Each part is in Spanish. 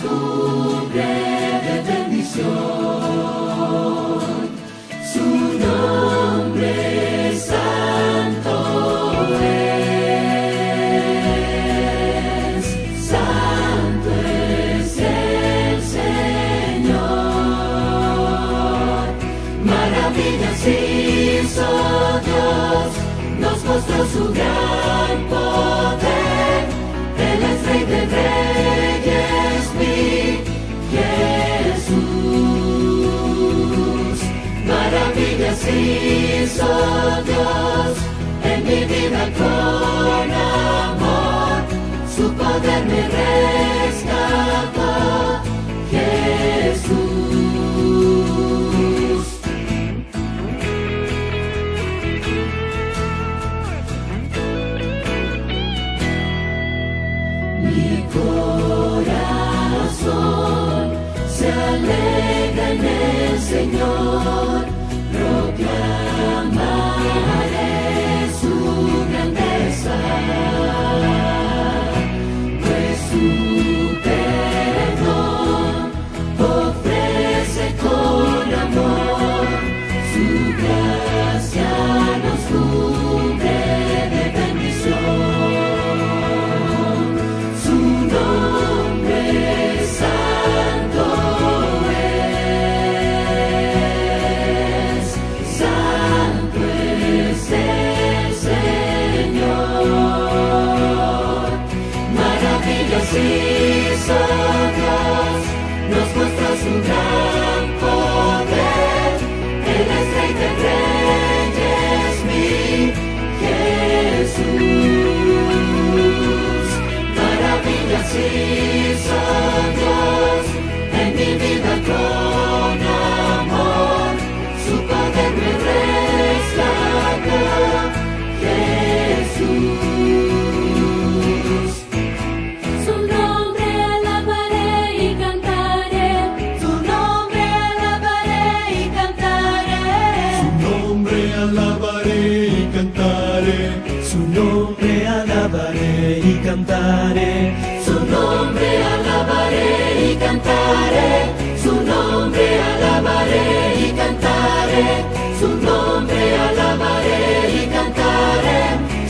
cubre de bendición. Su nombre santo es. Santo es el Señor. Maravillas hizo Dios, nos mostró su gran poder. Él es Rey de Reyes, mi Jesús. Maravillas hizo Dios en mi vida con amor. Su poder me rescató, Jesús. Mi corazón se alegra en el Señor, proclamaré su grandeza, pues su perdón ofrece con amor, su gracia nos cubre de bendición. Su nombre santo es. Santo es el Señor. Maravillas hizo Dios, nos mostró su gran poder. Él es Rey de Reyes, mi Jesús. Maravillas hizo Dios en mi vida con amor. Su poder me rescató, Jesús. Su nombre alabaré y cantaré. Su nombre alabaré y cantaré. Su nombre alabaré y cantaré. Su nombre alabaré y cantaré. Su nombre alabaré y cantaré. Su nombre alabaré y cantaré. Su nombre alabaré y cantaré.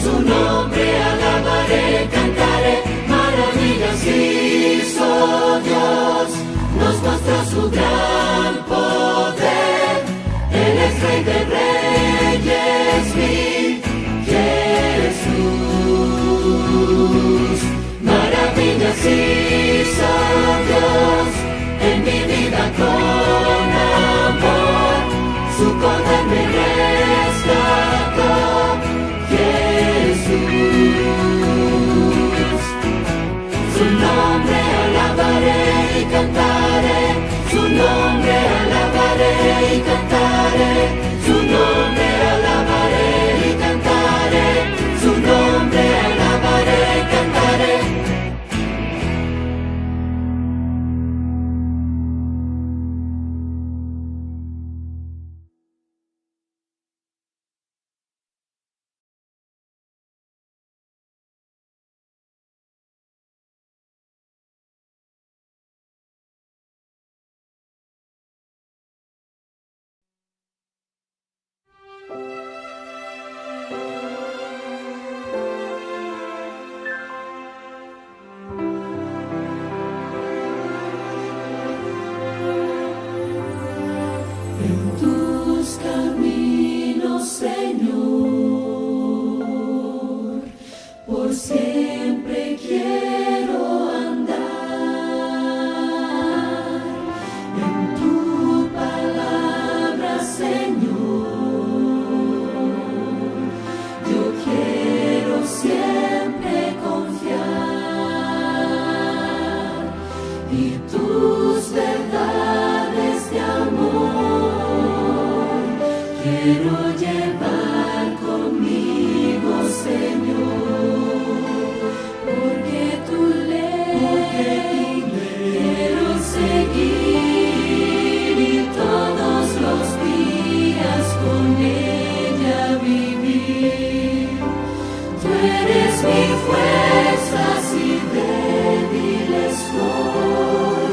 Su nombre alabaré y cantaré. Maravillas hizo Dios, nos mostró su gran poder. Él es Rey de Reyes, mi Jesús. Maravillas hizo Dios en mi vida con amor. Su poder me rescató, Jesús. Su nombre alabaré y cantaré. Su nombre alabaré y cantaré. Su nombre alabaré y cantaré. Su nombre alabaré y cantaré. En tus caminos, Señor, por siempre quiero andar. En tu palabra, Señor, yo quiero siempre confiar. Y tus verdades de amor quiero llevar conmigo, Señor, porque tu ley quiero seguir y todos los días con ella vivir. Tú eres mi fuerza, si débil estoy.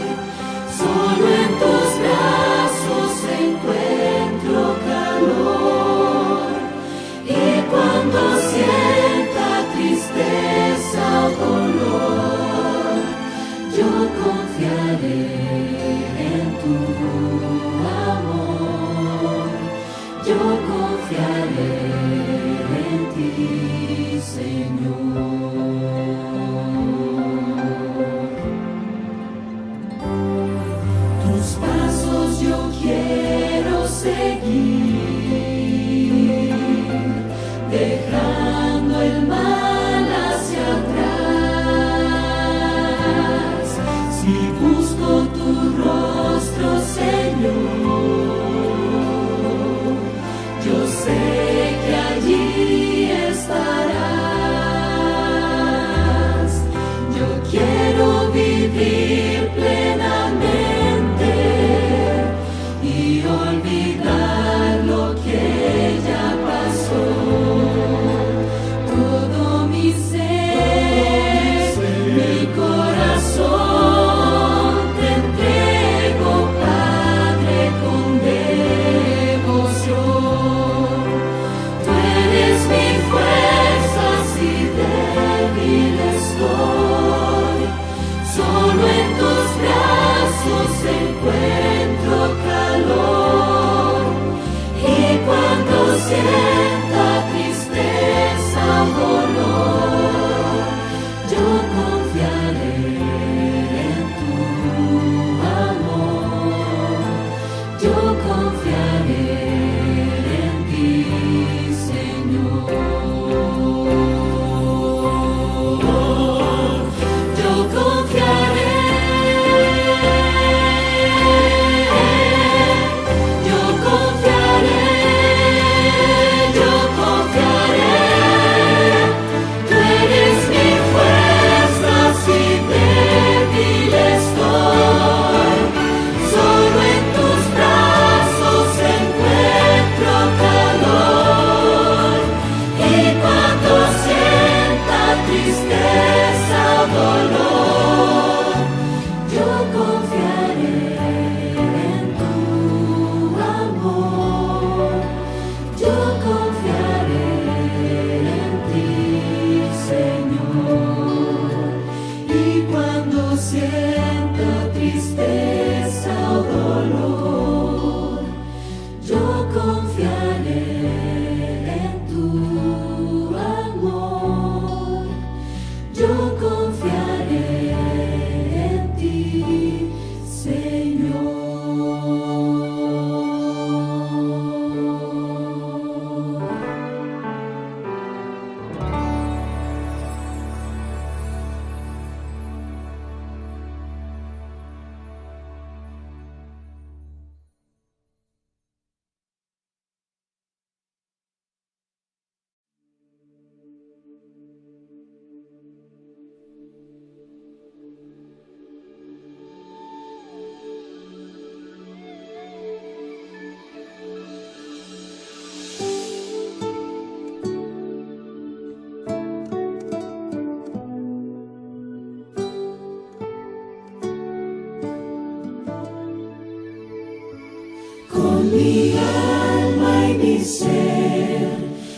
mi ser,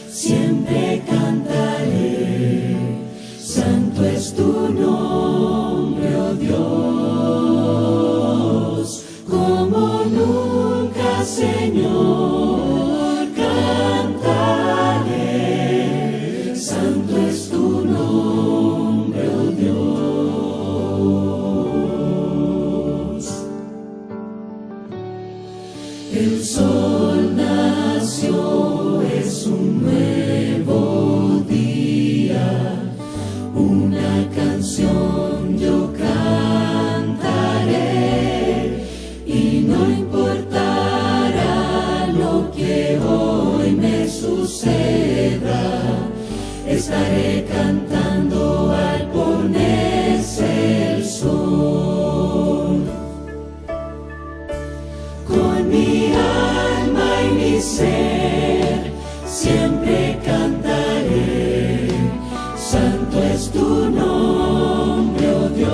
siempre cantaré. Santo es tu nombre, oh Dios, como nunca, Señor, cantaré. Santo es tu nombre, oh Dios. El sol nació, es un nuevo día, una canción yo cantaré, y no importará lo que hoy me suceda, estaré cantando al ponerse el sol. Con mi alma y mi ser siempre cantaré. Santo es tu nombre, oh Dios,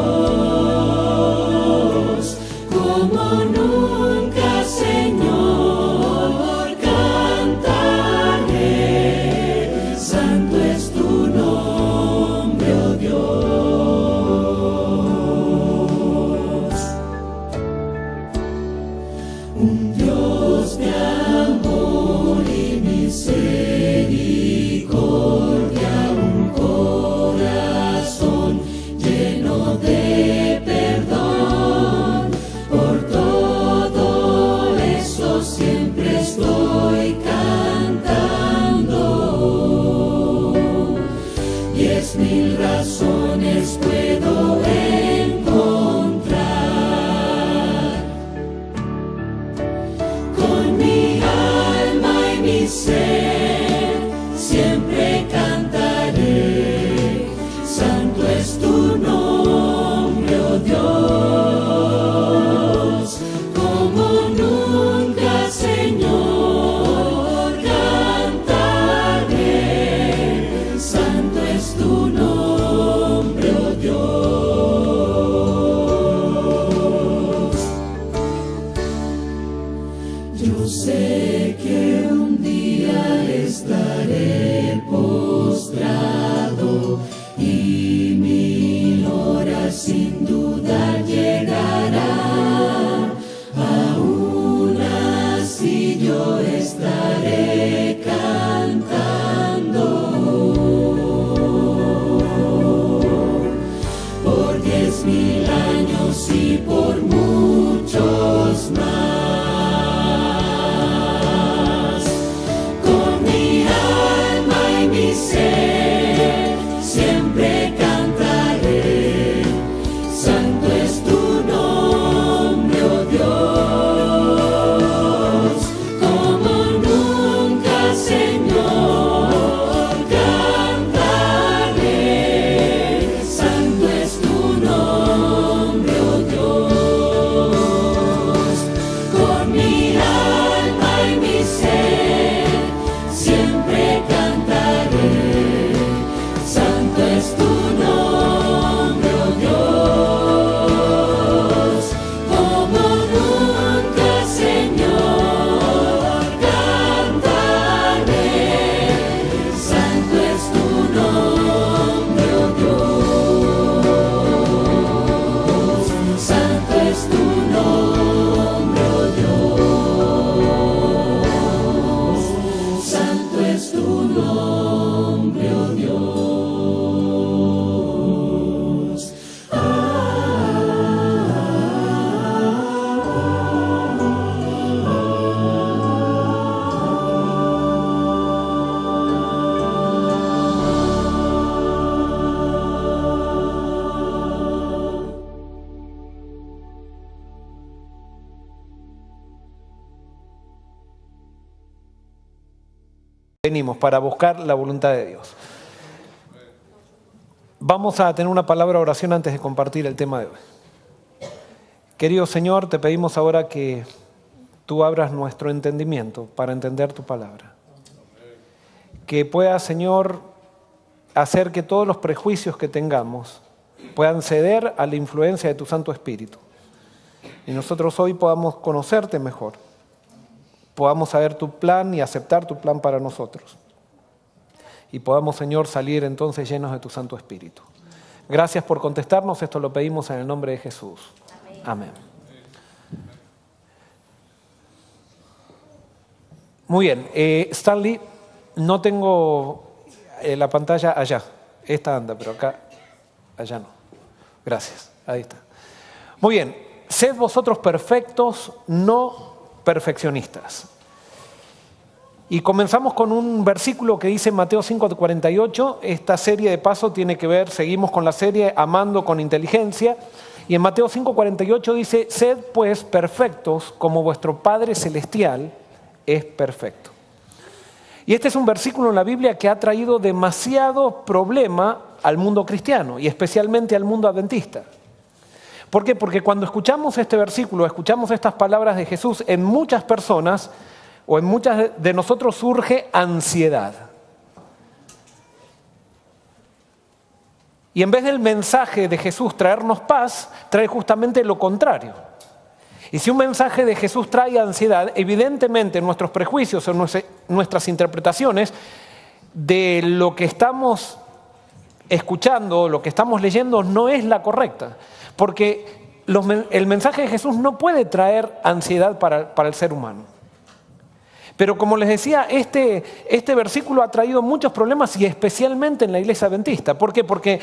como nunca, Señor, cantaré. Santo es tu nombre, oh Dios. Un Dios de amor y misericordia, un corazón lleno de perdón. Por todo eso siempre estoy cantando. 10,000 razones puedo encontrar. Con mi alma y mi ser siempre cantaré. Santo es tu nombre, oh Dios, como nunca, Señor, cantaré. Santo es tu nombre, oh Dios. Yo sé que un día estaré postrado y 1000 horas sin duda llegarán. Aún así yo estaré cantando. Por 10,000 años y por muchos más. Con mi alma y mi ser siempre cantaré. Santo es tu nombre, oh Dios, como nunca, Señor, cantaré. Santo es tu nombre, oh Dios, con mi alma y mi ser siempre cantaré. Santo es tu nombre, oh Dios, como nunca, Señor, cantaré. Santo es tu nombre, oh Dios. Santo es tu nombre, oh Dios. Santo es tu nombre, oh Dios. Venimos para buscar la voluntad de Dios. Vamos a tener una palabra de oración antes de compartir el tema de hoy. Querido Señor, te pedimos ahora que tú abras nuestro entendimiento para entender tu palabra. Que puedas, Señor, hacer que todos los prejuicios que tengamos puedan ceder a la influencia de tu Santo Espíritu. Y nosotros hoy podamos conocerte mejor. podamos saber tu plan y aceptar tu plan para nosotros. Y podamos, Señor, salir entonces llenos de tu Santo Espíritu. Gracias por contestarnos, esto lo pedimos en el nombre de Jesús. Amén. Muy bien, Stanley, no tengo la pantalla allá. Esta anda, pero acá, allá no. Gracias, ahí está. Muy bien, sed vosotros perfectos, no perfeccionistas. Y comenzamos con un versículo que dice en Mateo 5:48. Esta serie de paso tiene que ver, seguimos con la serie Amando con Inteligencia. Y en Mateo 5:48 dice, sed pues perfectos como vuestro Padre Celestial es perfecto. Y este es un versículo en la Biblia que ha traído demasiado problema al mundo cristiano y especialmente al mundo adventista. ¿Por qué? Porque cuando escuchamos este versículo, escuchamos estas palabras de Jesús, en muchas personas o en muchas de nosotros surge ansiedad. Y en vez del mensaje de Jesús traernos paz, trae justamente lo contrario. Y si un mensaje de Jesús trae ansiedad, evidentemente nuestros prejuicios o nuestras interpretaciones de lo que estamos escuchando, lo que estamos leyendo, no es la correcta. Porque el mensaje de Jesús no puede traer ansiedad para el ser humano. Pero como les decía, este versículo ha traído muchos problemas y especialmente en la iglesia adventista. ¿Por qué? Porque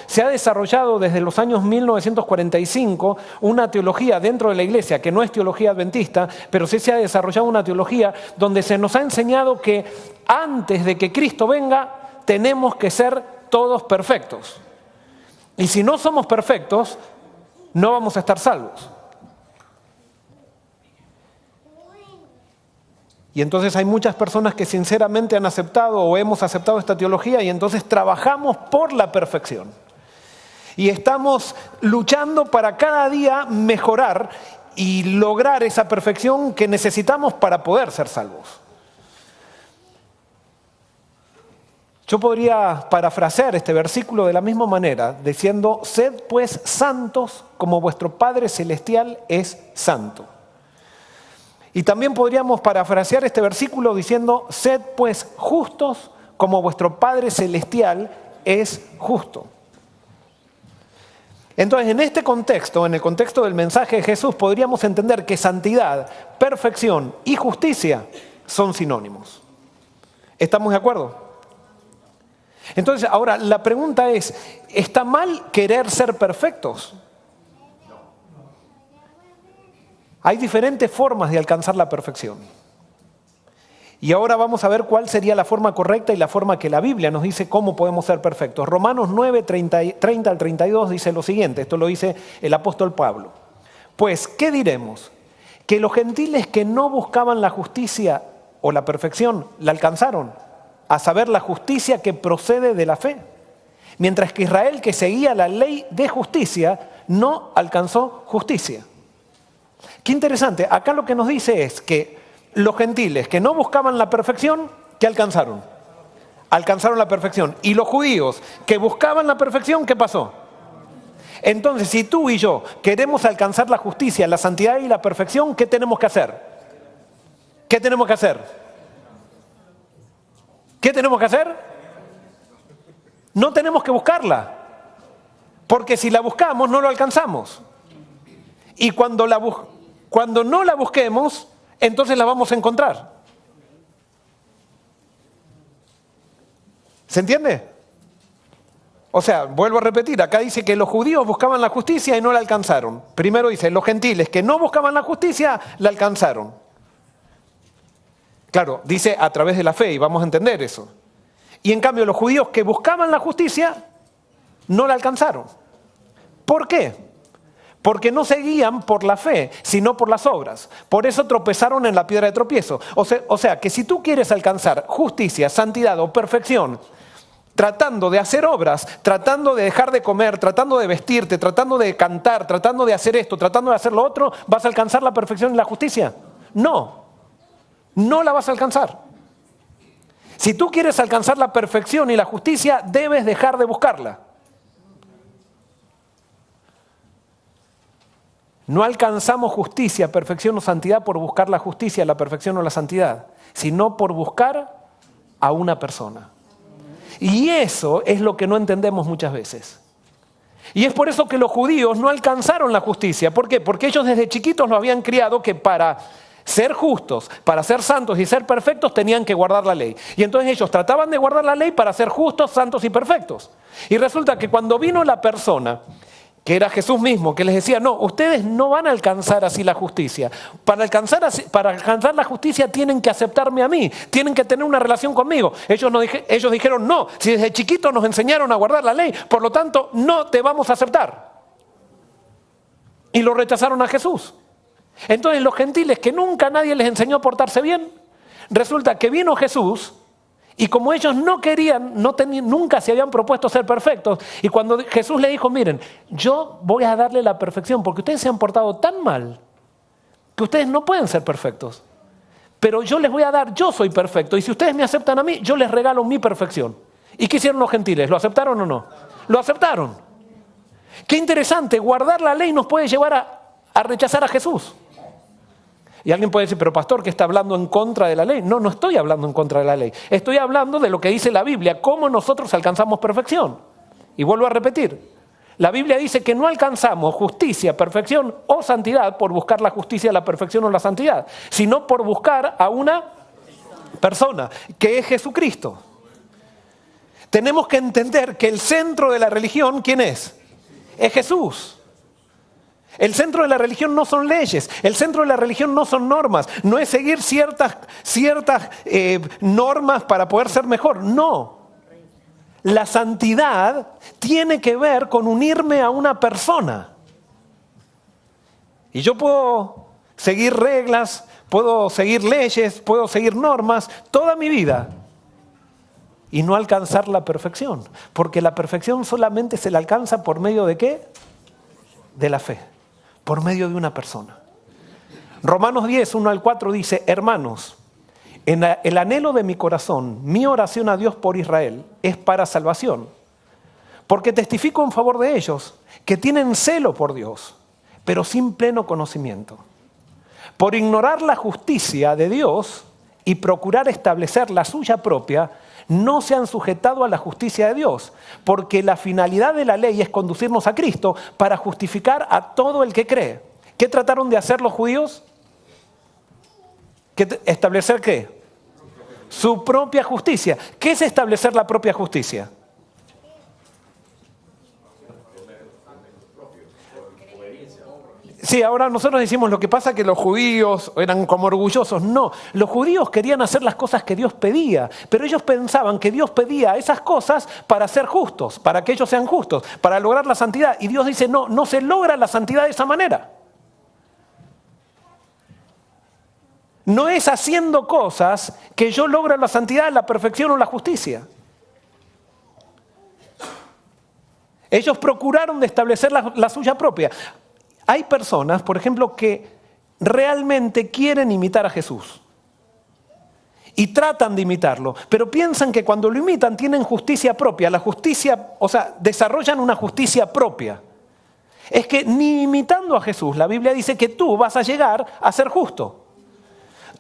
se ha desarrollado desde los años 1945 una teología dentro de la iglesia que no es teología adventista, pero sí se ha desarrollado una teología donde se nos ha enseñado que antes de que Cristo venga tenemos que ser todos perfectos. Y si no somos perfectos, no vamos a estar salvos. Y entonces hay muchas personas que sinceramente han aceptado o hemos aceptado esta teología y entonces trabajamos por la perfección. Y estamos luchando para cada día mejorar y lograr esa perfección que necesitamos para poder ser salvos. Yo podría parafrasear este versículo de la misma manera, diciendo, sed pues santos como vuestro Padre Celestial es santo. Y también podríamos parafrasear este versículo diciendo, sed pues justos como vuestro Padre Celestial es justo. Entonces, en este contexto, en el contexto del mensaje de Jesús, podríamos entender que santidad, perfección y justicia son sinónimos. ¿Estamos de acuerdo? Entonces, ahora la pregunta es, ¿está mal querer ser perfectos? Hay diferentes formas de alcanzar la perfección. Y ahora vamos a ver cuál sería la forma correcta y la forma que la Biblia nos dice cómo podemos ser perfectos. Romanos 9, 30 al 32 dice lo siguiente, esto lo dice el apóstol Pablo. Pues, ¿qué diremos? Que los gentiles que no buscaban la justicia o la perfección, la alcanzaron, a saber la justicia que procede de la fe. Mientras que Israel, que seguía la ley de justicia, no alcanzó justicia. Qué interesante, acá lo que nos dice es que los gentiles que no buscaban la perfección, ¿qué alcanzaron? Alcanzaron la perfección. Y los judíos que buscaban la perfección, ¿qué pasó? Entonces, si tú y yo queremos alcanzar la justicia, la santidad y la perfección, ¿qué tenemos que hacer? ¿Qué tenemos que hacer? ¿Qué tenemos que hacer? No tenemos que buscarla. Porque si la buscamos, no lo alcanzamos. Y cuando no la busquemos, entonces la vamos a encontrar. ¿Se entiende? O sea, vuelvo a repetir, acá dice que los judíos buscaban la justicia y no la alcanzaron. Primero dice, los gentiles que no buscaban la justicia, la alcanzaron. Claro, dice a través de la fe y vamos a entender eso. Y en cambio los judíos que buscaban la justicia, no la alcanzaron. ¿Por qué? Porque no se guían por la fe, sino por las obras. Por eso tropezaron en la piedra de tropiezo. O sea, que si tú quieres alcanzar justicia, santidad o perfección, tratando de hacer obras, tratando de dejar de comer, tratando de vestirte, tratando de cantar, tratando de hacer esto, tratando de hacer lo otro, ¿vas a alcanzar la perfección y la justicia? No, no la vas a alcanzar. Si tú quieres alcanzar la perfección y la justicia, debes dejar de buscarla. No alcanzamos justicia, perfección o santidad por buscar la justicia, la perfección o la santidad, sino por buscar a una persona. Y eso es lo que no entendemos muchas veces. Y es por eso que los judíos no alcanzaron la justicia. ¿Por qué? Porque ellos desde chiquitos lo habían criado que para ser justos, para ser santos y ser perfectos tenían que guardar la ley. Y entonces ellos trataban de guardar la ley para ser justos, santos y perfectos. Y resulta que cuando vino la persona, que era Jesús mismo, que les decía, no, ustedes no van a alcanzar así la justicia. Para alcanzar la justicia tienen que aceptarme a mí, tienen que tener una relación conmigo. Ellos dijeron, no, si desde chiquitos nos enseñaron a guardar la ley, por lo tanto no te vamos a aceptar. Y lo rechazaron a Jesús. Entonces los gentiles, que nunca nadie les enseñó a portarse bien, resulta que vino Jesús. Y como ellos no querían, nunca se habían propuesto ser perfectos, y cuando Jesús le dijo, miren, yo voy a darle la perfección, porque ustedes se han portado tan mal, que ustedes no pueden ser perfectos. Pero yo les voy a dar, yo soy perfecto, y si ustedes me aceptan a mí, yo les regalo mi perfección. ¿Y qué hicieron los gentiles? ¿Lo aceptaron o no? Lo aceptaron. Qué interesante, guardar la ley nos puede llevar a rechazar a Jesús. Y alguien puede decir, pero pastor, ¿qué está hablando en contra de la ley? No, no estoy hablando en contra de la ley. Estoy hablando de lo que dice la Biblia, cómo nosotros alcanzamos perfección. Y vuelvo a repetir, la Biblia dice que no alcanzamos justicia, perfección o santidad por buscar la justicia, la perfección o la santidad, sino por buscar a una persona, que es Jesucristo. Tenemos que entender que el centro de la religión, ¿quién es? Es Jesús. El centro de la religión no son leyes, el centro de la religión no son normas, no es seguir ciertas normas para poder ser mejor, no. La santidad tiene que ver con unirme a una persona. Y yo puedo seguir reglas, puedo seguir leyes, puedo seguir normas toda mi vida y no alcanzar la perfección, porque la perfección solamente se la alcanza por medio de ¿qué? De la fe. Por medio de una persona. Romanos 10, 1 al 4 dice, hermanos, en el anhelo de mi corazón, mi oración a Dios por Israel es para salvación, porque testifico en favor de ellos que tienen celo por Dios, pero sin pleno conocimiento. Por ignorar la justicia de Dios y procurar establecer la suya propia, no se han sujetado a la justicia de Dios, porque la finalidad de la ley es conducirnos a Cristo para justificar a todo el que cree. ¿Qué trataron de hacer los judíos? ¿Establecer qué? Su propia justicia. ¿Qué es establecer la propia justicia? Sí, ahora nosotros decimos lo que pasa que los judíos eran como orgullosos. No, los judíos querían hacer las cosas que Dios pedía, pero ellos pensaban que Dios pedía esas cosas para ser justos, para que ellos sean justos, para lograr la santidad. Y Dios dice, no, no se logra la santidad de esa manera. No es haciendo cosas que yo logro la santidad, la perfección o la justicia. Ellos procuraron de establecer la suya propia. Hay personas, por ejemplo, que realmente quieren imitar a Jesús y tratan de imitarlo, pero piensan que cuando lo imitan tienen justicia propia, la justicia, o sea, desarrollan una justicia propia. Es que ni imitando a Jesús, la Biblia dice que tú vas a llegar a ser justo.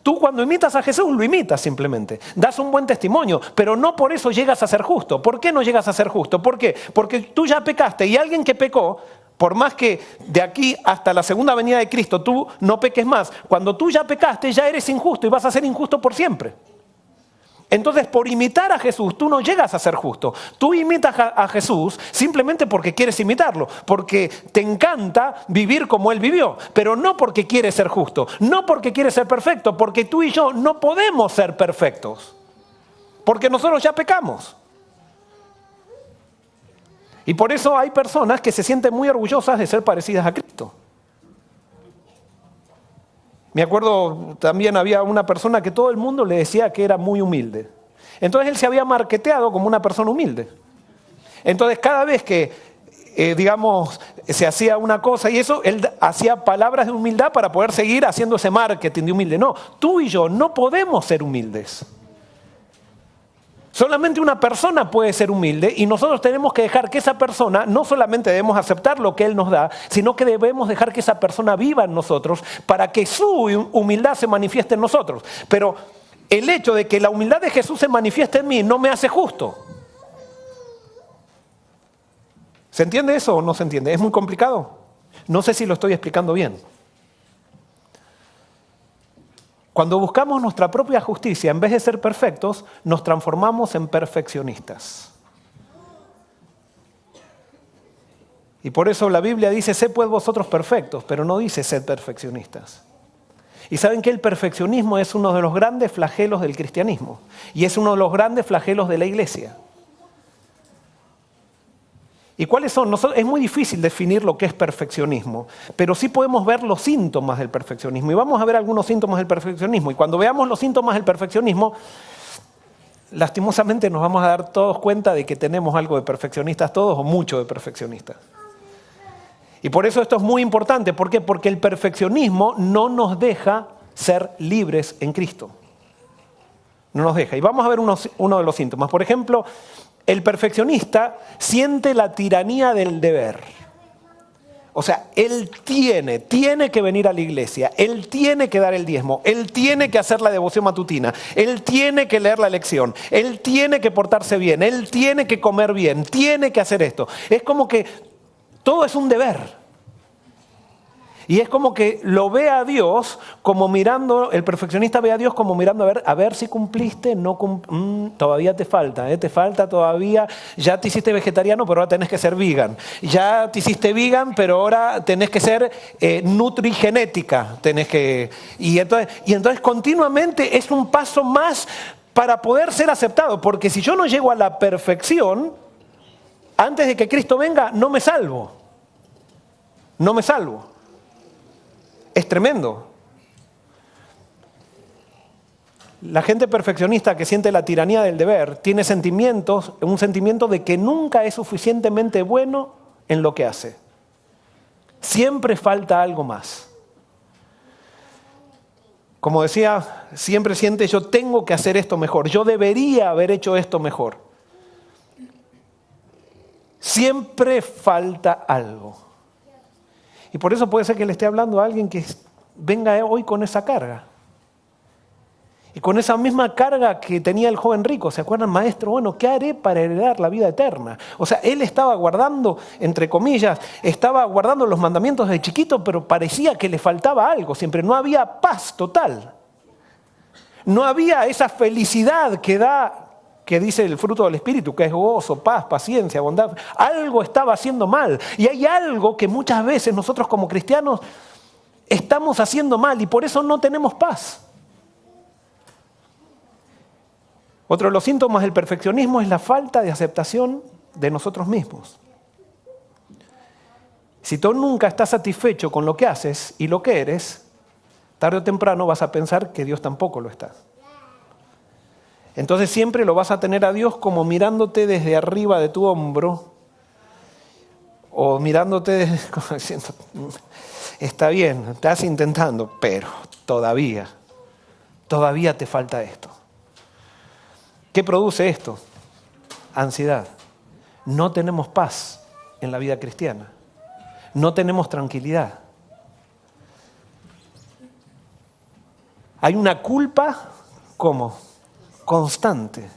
Tú cuando imitas a Jesús lo imitas simplemente, das un buen testimonio, pero no por eso llegas a ser justo. ¿Por qué no llegas a ser justo? ¿Por qué? Porque tú ya pecaste y alguien que pecó, por más que de aquí hasta la segunda venida de Cristo tú no peques más, cuando tú ya pecaste ya eres injusto y vas a ser injusto por siempre. Entonces, por imitar a Jesús, tú no llegas a ser justo. Tú imitas a Jesús simplemente porque quieres imitarlo, porque te encanta vivir como Él vivió, pero no porque quieres ser justo, no porque quieres ser perfecto, porque tú y yo no podemos ser perfectos, porque nosotros ya pecamos. Y por eso hay personas que se sienten muy orgullosas de ser parecidas a Cristo. Me acuerdo, también había una persona que todo el mundo le decía que era muy humilde. Entonces él se había marketeado como una persona humilde. Entonces cada vez que, se hacía una cosa y eso, él hacía palabras de humildad para poder seguir haciendo ese marketing de humilde. No, tú y yo no podemos ser humildes. Solamente una persona puede ser humilde y nosotros tenemos que dejar que esa persona, no solamente debemos aceptar lo que Él nos da, sino que debemos dejar que esa persona viva en nosotros para que su humildad se manifieste en nosotros. Pero el hecho de que la humildad de Jesús se manifieste en mí no me hace justo. ¿Se entiende eso o no se entiende? ¿Es muy complicado? No sé si lo estoy explicando bien. Cuando buscamos nuestra propia justicia, en vez de ser perfectos, nos transformamos en perfeccionistas. Y por eso la Biblia dice, sed pues vosotros perfectos, pero no dice sed perfeccionistas. Y saben que el perfeccionismo es uno de los grandes flagelos del cristianismo. Y es uno de los grandes flagelos de la iglesia. ¿Y cuáles son? Es muy difícil definir lo que es perfeccionismo, pero sí podemos ver los síntomas del perfeccionismo. Y vamos a ver algunos síntomas del perfeccionismo. Y cuando veamos los síntomas del perfeccionismo, lastimosamente nos vamos a dar todos cuenta de que tenemos algo de perfeccionistas todos o mucho de perfeccionistas. Y por eso esto es muy importante. ¿Por qué? Porque el perfeccionismo no nos deja ser libres en Cristo. No nos deja. Y vamos a ver uno de los síntomas. Por ejemplo, el perfeccionista siente la tiranía del deber. O sea, él tiene que venir a la iglesia, él tiene que dar el diezmo, él tiene que hacer la devoción matutina, él tiene que leer la lección, él tiene que portarse bien, él tiene que comer bien, tiene que hacer esto. Es como que todo es un deber. Y es como que lo ve a Dios como mirando, el perfeccionista ve a Dios como mirando a ver si cumpliste, todavía te falta todavía, ya te hiciste vegetariano pero ahora tenés que ser vegan, ya te hiciste vegan pero ahora tenés que ser nutrigenética, y entonces continuamente es un paso más para poder ser aceptado, porque si yo no llego a la perfección, antes de que Cristo venga, no me salvo. Es tremendo. La gente perfeccionista que siente la tiranía del deber tiene un sentimiento de que nunca es suficientemente bueno en lo que hace. Siempre falta algo más. Como decía, siempre siente yo tengo que hacer esto mejor, yo debería haber hecho esto mejor. Siempre falta algo. Y por eso puede ser que le esté hablando a alguien que venga hoy con esa carga. Y con esa misma carga que tenía el joven rico. ¿Se acuerdan, maestro? Bueno, ¿qué haré para heredar la vida eterna? O sea, él estaba guardando, entre comillas, estaba guardando los mandamientos de chiquito, pero parecía que le faltaba algo. Siempre no había paz total. No había esa felicidad que dice el fruto del Espíritu, que es gozo, paz, paciencia, bondad. Algo estaba haciendo mal. Y hay algo que muchas veces nosotros como cristianos estamos haciendo mal y por eso no tenemos paz. Otro de los síntomas del perfeccionismo es la falta de aceptación de nosotros mismos. Si tú nunca estás satisfecho con lo que haces y lo que eres, tarde o temprano vas a pensar que Dios tampoco lo está. Entonces siempre lo vas a tener a Dios como mirándote desde arriba de tu hombro o mirándote como diciendo, está bien, estás intentando, pero todavía te falta esto. ¿Qué produce esto? Ansiedad. No tenemos paz en la vida cristiana. No tenemos tranquilidad. Hay una culpa, ¿cómo? Constante.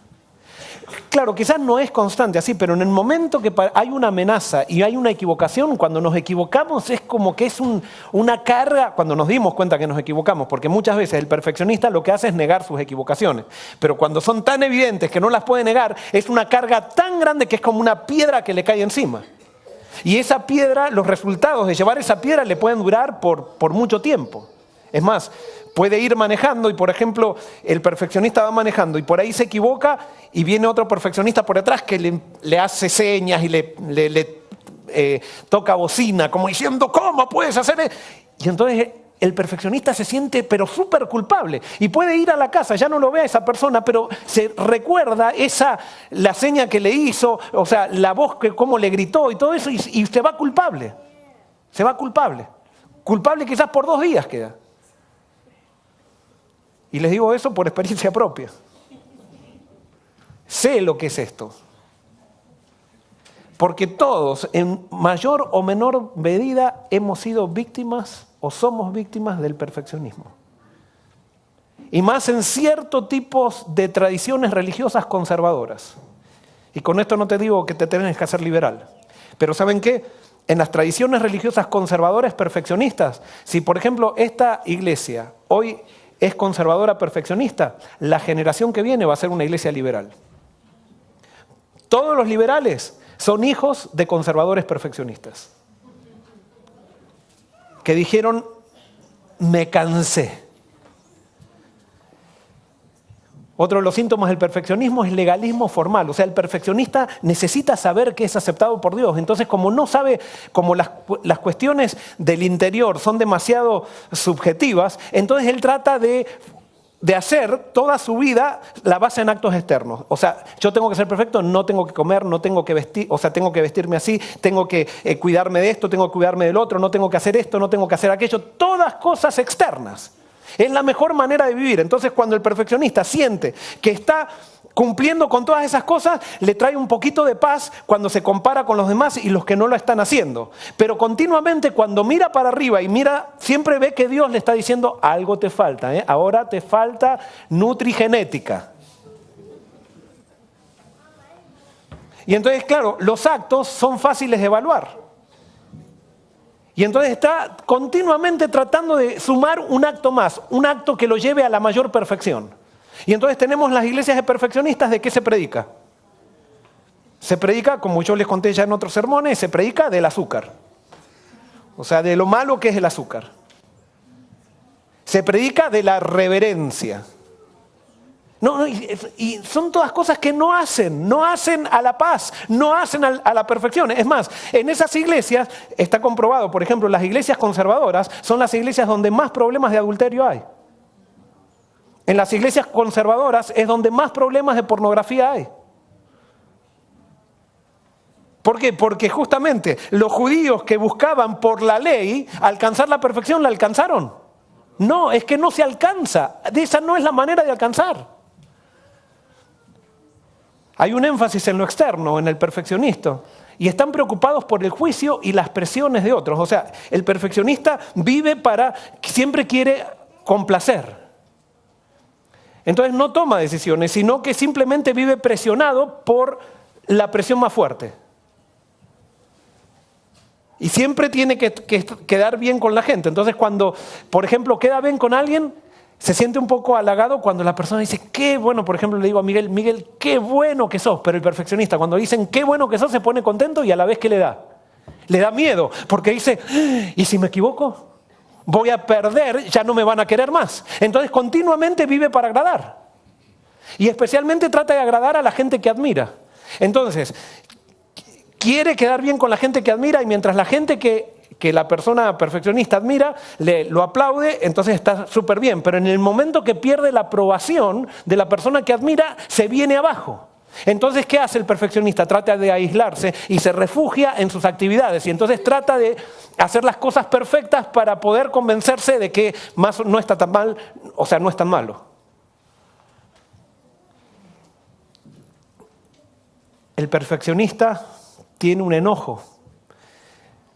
Claro, quizás no es constante así, pero en el momento que hay una amenaza y hay una equivocación, cuando nos equivocamos es como que es una carga, cuando nos dimos cuenta que nos equivocamos, porque muchas veces el perfeccionista lo que hace es negar sus equivocaciones, pero cuando son tan evidentes que no las puede negar, es una carga tan grande que es como una piedra que le cae encima. Y esa piedra, los resultados de llevar esa piedra le pueden durar por mucho tiempo. Es más, puede ir manejando y, por ejemplo, el perfeccionista va manejando y por ahí se equivoca y viene otro perfeccionista por detrás que le hace señas y le toca bocina, como diciendo, ¿cómo puedes hacer eso? Y entonces el perfeccionista se siente pero súper culpable y puede ir a la casa, ya no lo ve a esa persona, pero se recuerda la seña que le hizo, o sea, la voz que cómo le gritó y todo eso y se va culpable. Se va culpable. Culpable quizás por 2 días queda. Y les digo eso por experiencia propia. sé lo que es esto. Porque todos, en mayor o menor medida, hemos sido víctimas o somos víctimas del perfeccionismo. Y más en ciertos tipos de tradiciones religiosas conservadoras. Y con esto no te digo que te tienes que hacer liberal. Pero ¿saben qué? En las tradiciones religiosas conservadoras perfeccionistas, si por ejemplo esta iglesia hoy es conservadora perfeccionista, la generación que viene va a ser una iglesia liberal. Todos los liberales son hijos de conservadores perfeccionistas que dijeron, me cansé. Otro de los síntomas del perfeccionismo es legalismo formal. O sea, el perfeccionista necesita saber que es aceptado por Dios. Entonces, como no sabe, como las cuestiones del interior son demasiado subjetivas, entonces él trata de hacer toda su vida la base en actos externos. O sea, yo tengo que ser perfecto, no tengo que comer, no tengo que vestir, o sea, tengo que vestirme así, tengo que cuidarme de esto, tengo que cuidarme del otro, no tengo que hacer esto, no tengo que hacer aquello. Todas cosas externas. Es la mejor manera de vivir. Entonces, cuando el perfeccionista siente que está cumpliendo con todas esas cosas, le trae un poquito de paz cuando se compara con los demás y los que no lo están haciendo. Pero continuamente cuando mira para arriba y mira, siempre ve que Dios le está diciendo, algo te falta, ahora te falta nutrigenética. Y entonces, claro, los actos son fáciles de evaluar. Y entonces está continuamente tratando de sumar un acto más, un acto que lo lleve a la mayor perfección. Y entonces tenemos las iglesias de perfeccionistas. ¿De qué se predica? Se predica, como yo les conté ya en otros sermones, se predica del azúcar. O sea, de lo malo que es el azúcar. Se predica de la reverencia. Y son todas cosas que no hacen a la paz, no hacen a la perfección. Es más, en esas iglesias, está comprobado, por ejemplo, las iglesias conservadoras son las iglesias donde más problemas de adulterio hay. En las iglesias conservadoras es donde más problemas de pornografía hay. ¿Por qué? Porque justamente los judíos que buscaban por la ley alcanzar la perfección, ¿la alcanzaron? No, es que no se alcanza. Esa no es la manera de alcanzar. Hay un énfasis en lo externo, en el perfeccionista, y están preocupados por el juicio y las presiones de otros. O sea, el perfeccionista siempre quiere complacer. Entonces no toma decisiones, sino que simplemente vive presionado por la presión más fuerte. Y siempre tiene que quedar bien con la gente. Entonces cuando, por ejemplo, queda bien con alguien, se siente un poco halagado cuando la persona dice, qué bueno, por ejemplo, le digo a Miguel, Miguel, qué bueno que sos. Pero el perfeccionista, cuando dicen, qué bueno que sos, se pone contento y a la vez, ¿qué le da? Le da miedo, porque dice, ¿y si me equivoco? Voy a perder, ya no me van a querer más. Entonces continuamente vive para agradar. Y especialmente trata de agradar a la gente que admira. Entonces, quiere quedar bien con la gente que admira y mientras la gente que la persona perfeccionista admira, lo aplaude, entonces está súper bien. Pero en el momento que pierde la aprobación de la persona que admira, se viene abajo. Entonces, ¿qué hace el perfeccionista? Trata de aislarse y se refugia en sus actividades. Y entonces trata de hacer las cosas perfectas para poder convencerse de que más no está tan mal, o sea, no es tan malo. El perfeccionista tiene un enojo.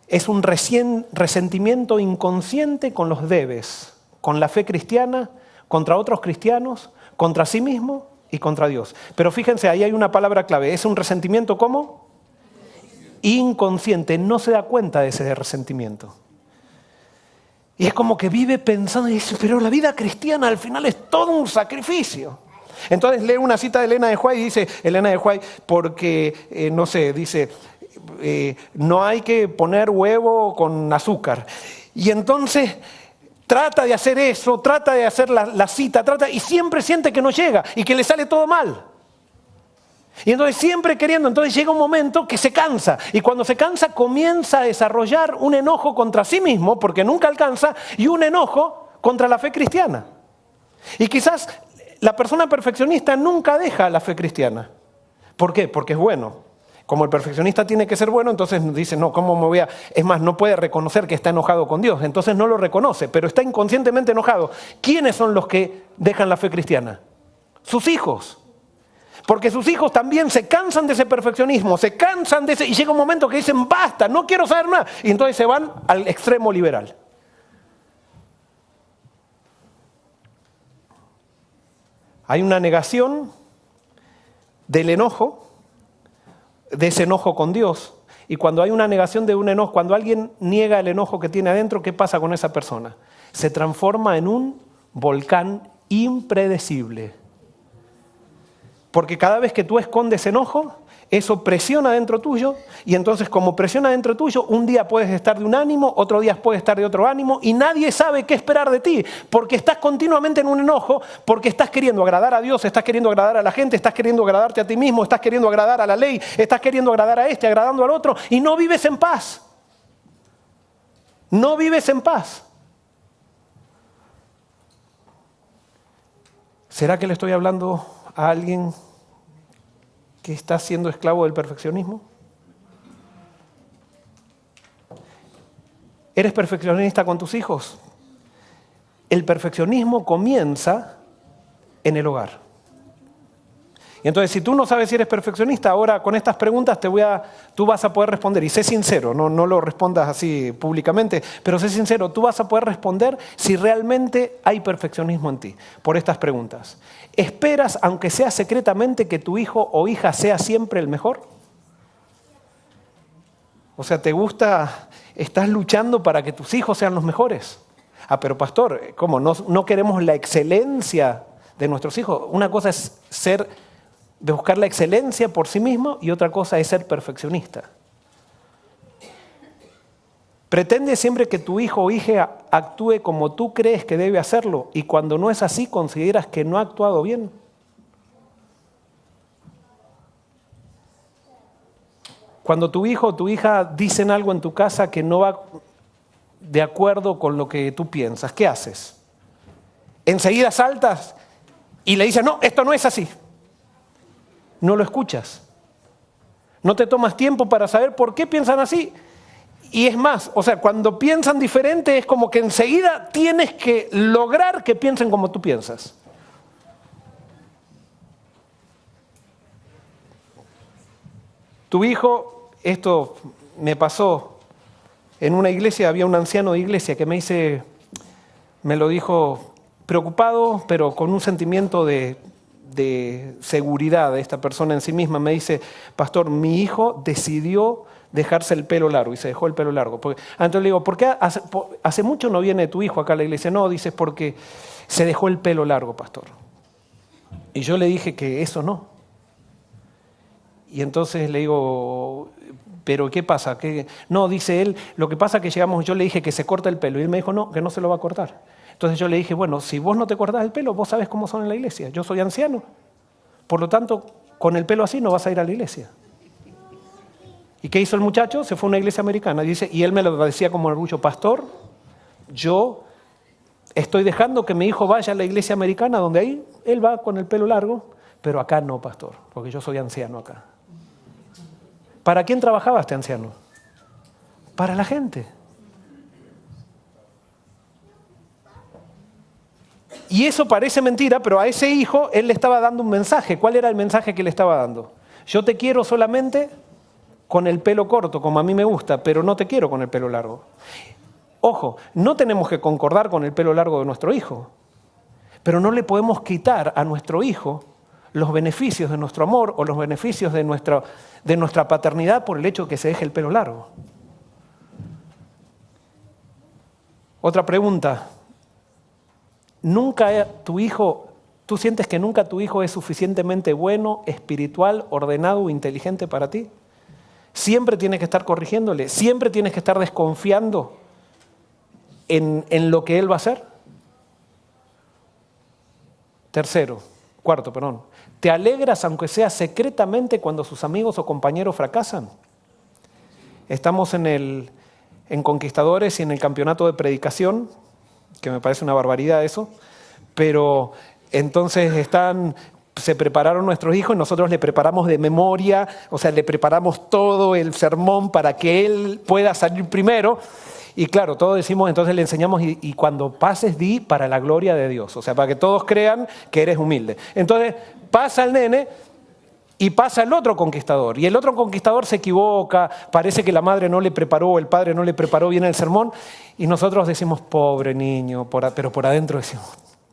Es un resentimiento inconsciente con los debes, con la fe cristiana, contra otros cristianos, contra sí mismo y contra Dios. Pero fíjense, ahí hay una palabra clave. ¿Es un resentimiento cómo? Inconsciente. No se da cuenta de ese resentimiento. Y es como que vive pensando y dice, pero la vida cristiana al final es todo un sacrificio. Entonces lee una cita de Elena de White y dice, Elena de White, porque, no sé, dice, no hay que poner huevo con azúcar. Y entonces trata de hacer eso, trata de hacer la cita, y siempre siente que no llega y que le sale todo mal. Y entonces siempre queriendo, entonces llega un momento que se cansa. Y cuando se cansa comienza a desarrollar un enojo contra sí mismo, porque nunca alcanza, y un enojo contra la fe cristiana. Y quizás la persona perfeccionista nunca deja la fe cristiana. ¿Por qué? Porque es bueno. Como el perfeccionista tiene que ser bueno, entonces dice, no, ¿cómo me voy a...? Es más, no puede reconocer que está enojado con Dios, entonces no lo reconoce, pero está inconscientemente enojado. ¿Quiénes son los que dejan la fe cristiana? Sus hijos. Porque sus hijos también se cansan de ese perfeccionismo, se cansan de ese, y llega un momento que dicen, basta, no quiero saber nada. Y entonces se van al extremo liberal. Hay una negación del enojo, de ese enojo con Dios. Y cuando hay una negación de un enojo, cuando alguien niega el enojo que tiene adentro, ¿qué pasa con esa persona? Se transforma en un volcán impredecible. Porque cada vez que tú escondes enojo, eso presiona dentro tuyo, y entonces como presiona dentro tuyo, un día puedes estar de un ánimo, otro día puedes estar de otro ánimo, y nadie sabe qué esperar de ti, porque estás continuamente en un enojo, porque estás queriendo agradar a Dios, estás queriendo agradar a la gente, estás queriendo agradarte a ti mismo, estás queriendo agradar a la ley, estás queriendo agradar a este, agradando al otro, y no vives en paz. No vives en paz. ¿Será que le estoy hablando a alguien que está siendo esclavo del perfeccionismo? ¿Eres perfeccionista con tus hijos? El perfeccionismo comienza en el hogar. Y entonces, si tú no sabes si eres perfeccionista, ahora con estas preguntas tú vas a poder responder. Y sé sincero, no lo respondas así públicamente, pero sé sincero, tú vas a poder responder si realmente hay perfeccionismo en ti por estas preguntas. ¿Esperas, aunque sea secretamente, que tu hijo o hija sea siempre el mejor? O sea, ¿te gusta, estás luchando para que tus hijos sean los mejores? Ah, pero pastor, ¿cómo? ¿No queremos la excelencia de nuestros hijos? Una cosa es de buscar la excelencia por sí mismo y otra cosa es ser perfeccionista. Pretende siempre que tu hijo o hija actúe como tú crees que debe hacerlo y cuando no es así consideras que no ha actuado bien. Cuando tu hijo o tu hija dicen algo en tu casa que no va de acuerdo con lo que tú piensas, ¿qué haces? Enseguida saltas y le dices, no, esto no es así. No lo escuchas. No te tomas tiempo para saber por qué piensan así. Y es más, o sea, cuando piensan diferente es como que enseguida tienes que lograr que piensen como tú piensas. Tu hijo, esto me pasó en una iglesia, había un anciano de iglesia que me lo dijo preocupado, pero con un sentimiento de seguridad de esta persona en sí misma. Me dice, pastor, mi hijo decidió dejarse el pelo largo y se dejó el pelo largo. Entonces le digo, ¿por qué hace mucho no viene tu hijo acá a la iglesia? No, dice, porque se dejó el pelo largo, pastor. Y yo le dije que eso no. Y entonces le digo, ¿pero qué pasa? No, dice él, lo que pasa es que yo le dije que se corta el pelo y él me dijo, no, que no se lo va a cortar. Entonces yo le dije, bueno, si vos no te cortás el pelo, vos sabés cómo son en la iglesia. Yo soy anciano. Por lo tanto, con el pelo así no vas a ir a la iglesia. ¿Y qué hizo el muchacho? Se fue a una iglesia americana. Y él me lo decía como orgullo, pastor, yo estoy dejando que mi hijo vaya a la iglesia americana, donde ahí él va con el pelo largo, pero acá no, pastor, porque yo soy anciano acá. ¿Para quién trabajaba este anciano? Para la gente. Y eso parece mentira, pero a ese hijo él le estaba dando un mensaje. ¿Cuál era el mensaje que le estaba dando? Yo te quiero solamente con el pelo corto, como a mí me gusta, pero no te quiero con el pelo largo. Ojo, no tenemos que concordar con el pelo largo de nuestro hijo, pero no le podemos quitar a nuestro hijo los beneficios de nuestro amor o los beneficios de nuestra paternidad por el hecho de que se deje el pelo largo. Otra pregunta. ¿Tú sientes que nunca tu hijo es suficientemente bueno, espiritual, ordenado o inteligente para ti? Siempre tienes que estar corrigiéndole, siempre tienes que estar desconfiando en lo que él va a hacer. Cuarto, ¿te alegras aunque sea secretamente cuando sus amigos o compañeros fracasan? Estamos en Conquistadores y en el campeonato de predicación, que me parece una barbaridad eso, pero entonces se prepararon nuestros hijos y nosotros le preparamos de memoria, o sea, le preparamos todo el sermón para que él pueda salir primero. Y claro, todos decimos, entonces le enseñamos y cuando pases di para la gloria de Dios, o sea, para que todos crean que eres humilde. Entonces pasa el nene Y pasa el otro conquistador, y el otro conquistador se equivoca, parece que la madre no le preparó, el padre no le preparó bien el sermón, y nosotros decimos, pobre niño, pero por adentro decimos,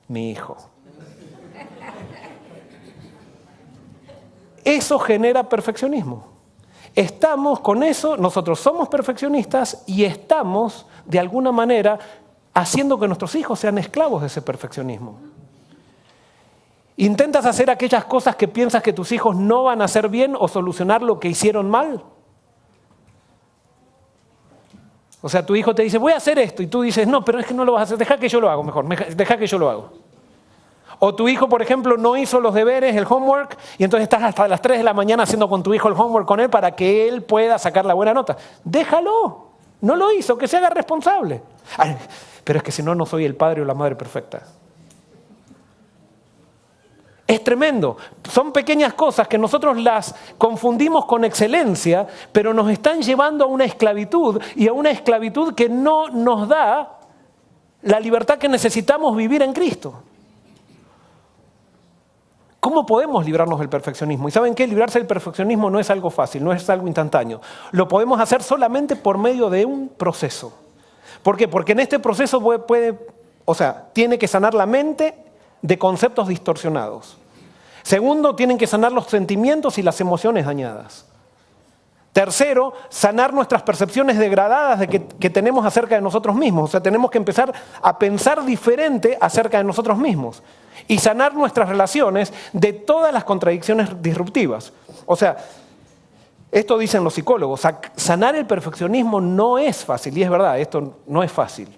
mi hijo. Eso genera perfeccionismo. Estamos con eso, nosotros somos perfeccionistas y estamos, de alguna manera, haciendo que nuestros hijos sean esclavos de ese perfeccionismo. ¿Intentas hacer aquellas cosas que piensas que tus hijos no van a hacer bien o solucionar lo que hicieron mal? O sea, tu hijo te dice, voy a hacer esto, y tú dices, no, pero es que no lo vas a hacer, deja que yo lo hago mejor, deja que yo lo hago. O tu hijo, por ejemplo, no hizo los deberes, el homework, y entonces estás hasta las 3 de la mañana haciendo con tu hijo el homework con él para que él pueda sacar la buena nota. Déjalo, no lo hizo, que se haga responsable. Ay, pero es que si no, no soy el padre o la madre perfecta. Es tremendo. Son pequeñas cosas que nosotros las confundimos con excelencia, pero nos están llevando a una esclavitud, y a una esclavitud que no nos da la libertad que necesitamos vivir en Cristo. ¿Cómo podemos librarnos del perfeccionismo? Y ¿saben qué? Librarse del perfeccionismo no es algo fácil, no es algo instantáneo. Lo podemos hacer solamente por medio de un proceso. ¿Por qué? Porque en este proceso tiene que sanar la mente de conceptos distorsionados. Segundo, tienen que sanar los sentimientos y las emociones dañadas. Tercero, sanar nuestras percepciones degradadas que tenemos acerca de nosotros mismos. O sea, tenemos que empezar a pensar diferente acerca de nosotros mismos. Y sanar nuestras relaciones de todas las contradicciones disruptivas. O sea, esto dicen los psicólogos, sanar el perfeccionismo no es fácil. Y es verdad, esto no es fácil.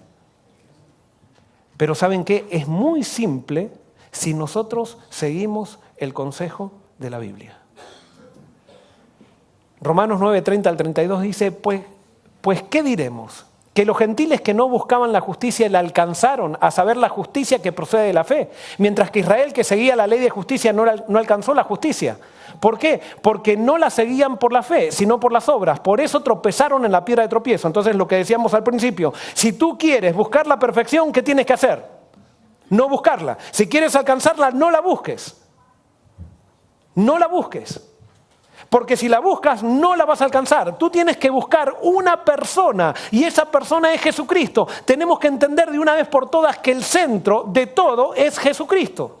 Pero ¿saben qué? Es muy simple si nosotros seguimos el consejo de la Biblia. Romanos 9:30 al 32 dice, pues ¿qué diremos? Que los gentiles que no buscaban la justicia la alcanzaron, a saber la justicia que procede de la fe, mientras que Israel, que seguía la ley de justicia, no alcanzó la justicia. ¿Por qué? Porque no la seguían por la fe, sino por las obras. Por eso tropezaron en la piedra de tropiezo. Entonces, lo que decíamos al principio, si tú quieres buscar la perfección, ¿qué tienes que hacer? No buscarla. Si quieres alcanzarla, no la busques. No la busques. Porque si la buscas, no la vas a alcanzar. Tú tienes que buscar una persona, y esa persona es Jesucristo. Tenemos que entender de una vez por todas que el centro de todo es Jesucristo.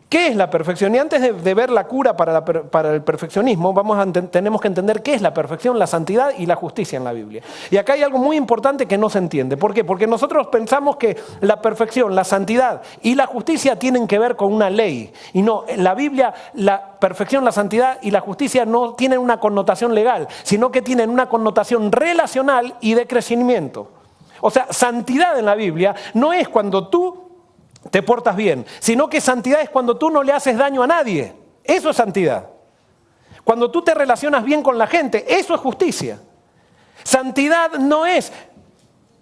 ¿Qué es la perfección? Y antes de ver la cura para el perfeccionismo, tenemos que entender qué es la perfección, la santidad y la justicia en la Biblia. Y acá hay algo muy importante que no se entiende. ¿Por qué? Porque nosotros pensamos que la perfección, la santidad y la justicia tienen que ver con una ley. Y no, en la Biblia la perfección, la santidad y la justicia no tienen una connotación legal, sino que tienen una connotación relacional y de crecimiento. O sea, santidad en la Biblia no es cuando tú te portas bien, sino que santidad es cuando tú no le haces daño a nadie. Eso es santidad. Cuando tú te relacionas bien con la gente, eso es justicia. Santidad no es,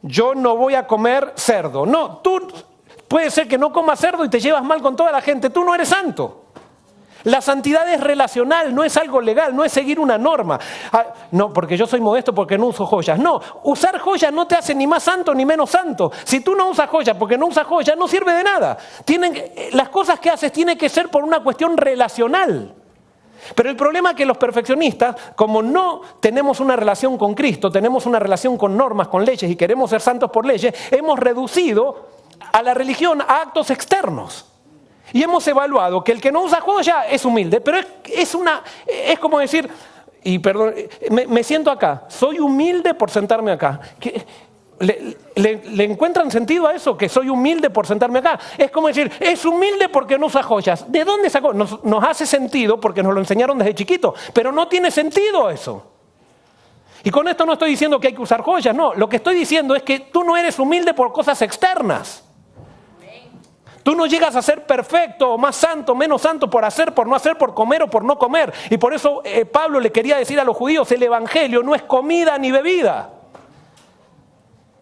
yo no voy a comer cerdo. No, tú puede ser que no comas cerdo y te llevas mal con toda la gente. Tú no eres santo. La santidad es relacional, no es algo legal, no es seguir una norma. No, porque yo soy modesto porque no uso joyas. No, usar joyas no te hace ni más santo ni menos santo. Si tú no usas joyas porque no usas joyas, no sirve de nada. Las cosas que haces tienen que ser por una cuestión relacional. Pero el problema es que los perfeccionistas, como no tenemos una relación con Cristo, tenemos una relación con normas, con leyes y queremos ser santos por leyes, hemos reducido a la religión a actos externos. Y hemos evaluado que el que no usa joya es humilde, pero es como decir, y perdón, me siento acá, soy humilde por sentarme acá. ¿Le encuentran sentido a eso? Que soy humilde por sentarme acá. Es como decir, es humilde porque no usa joyas. ¿De dónde sacó? Nos hace sentido porque nos lo enseñaron desde chiquito, pero no tiene sentido eso. Y con esto no estoy diciendo que hay que usar joyas, no. Lo que estoy diciendo es que tú no eres humilde por cosas externas. Tú no llegas a ser perfecto, o más santo, menos santo, por hacer, por no hacer, por comer o por no comer. Y por eso Pablo le quería decir a los judíos, el evangelio no es comida ni bebida.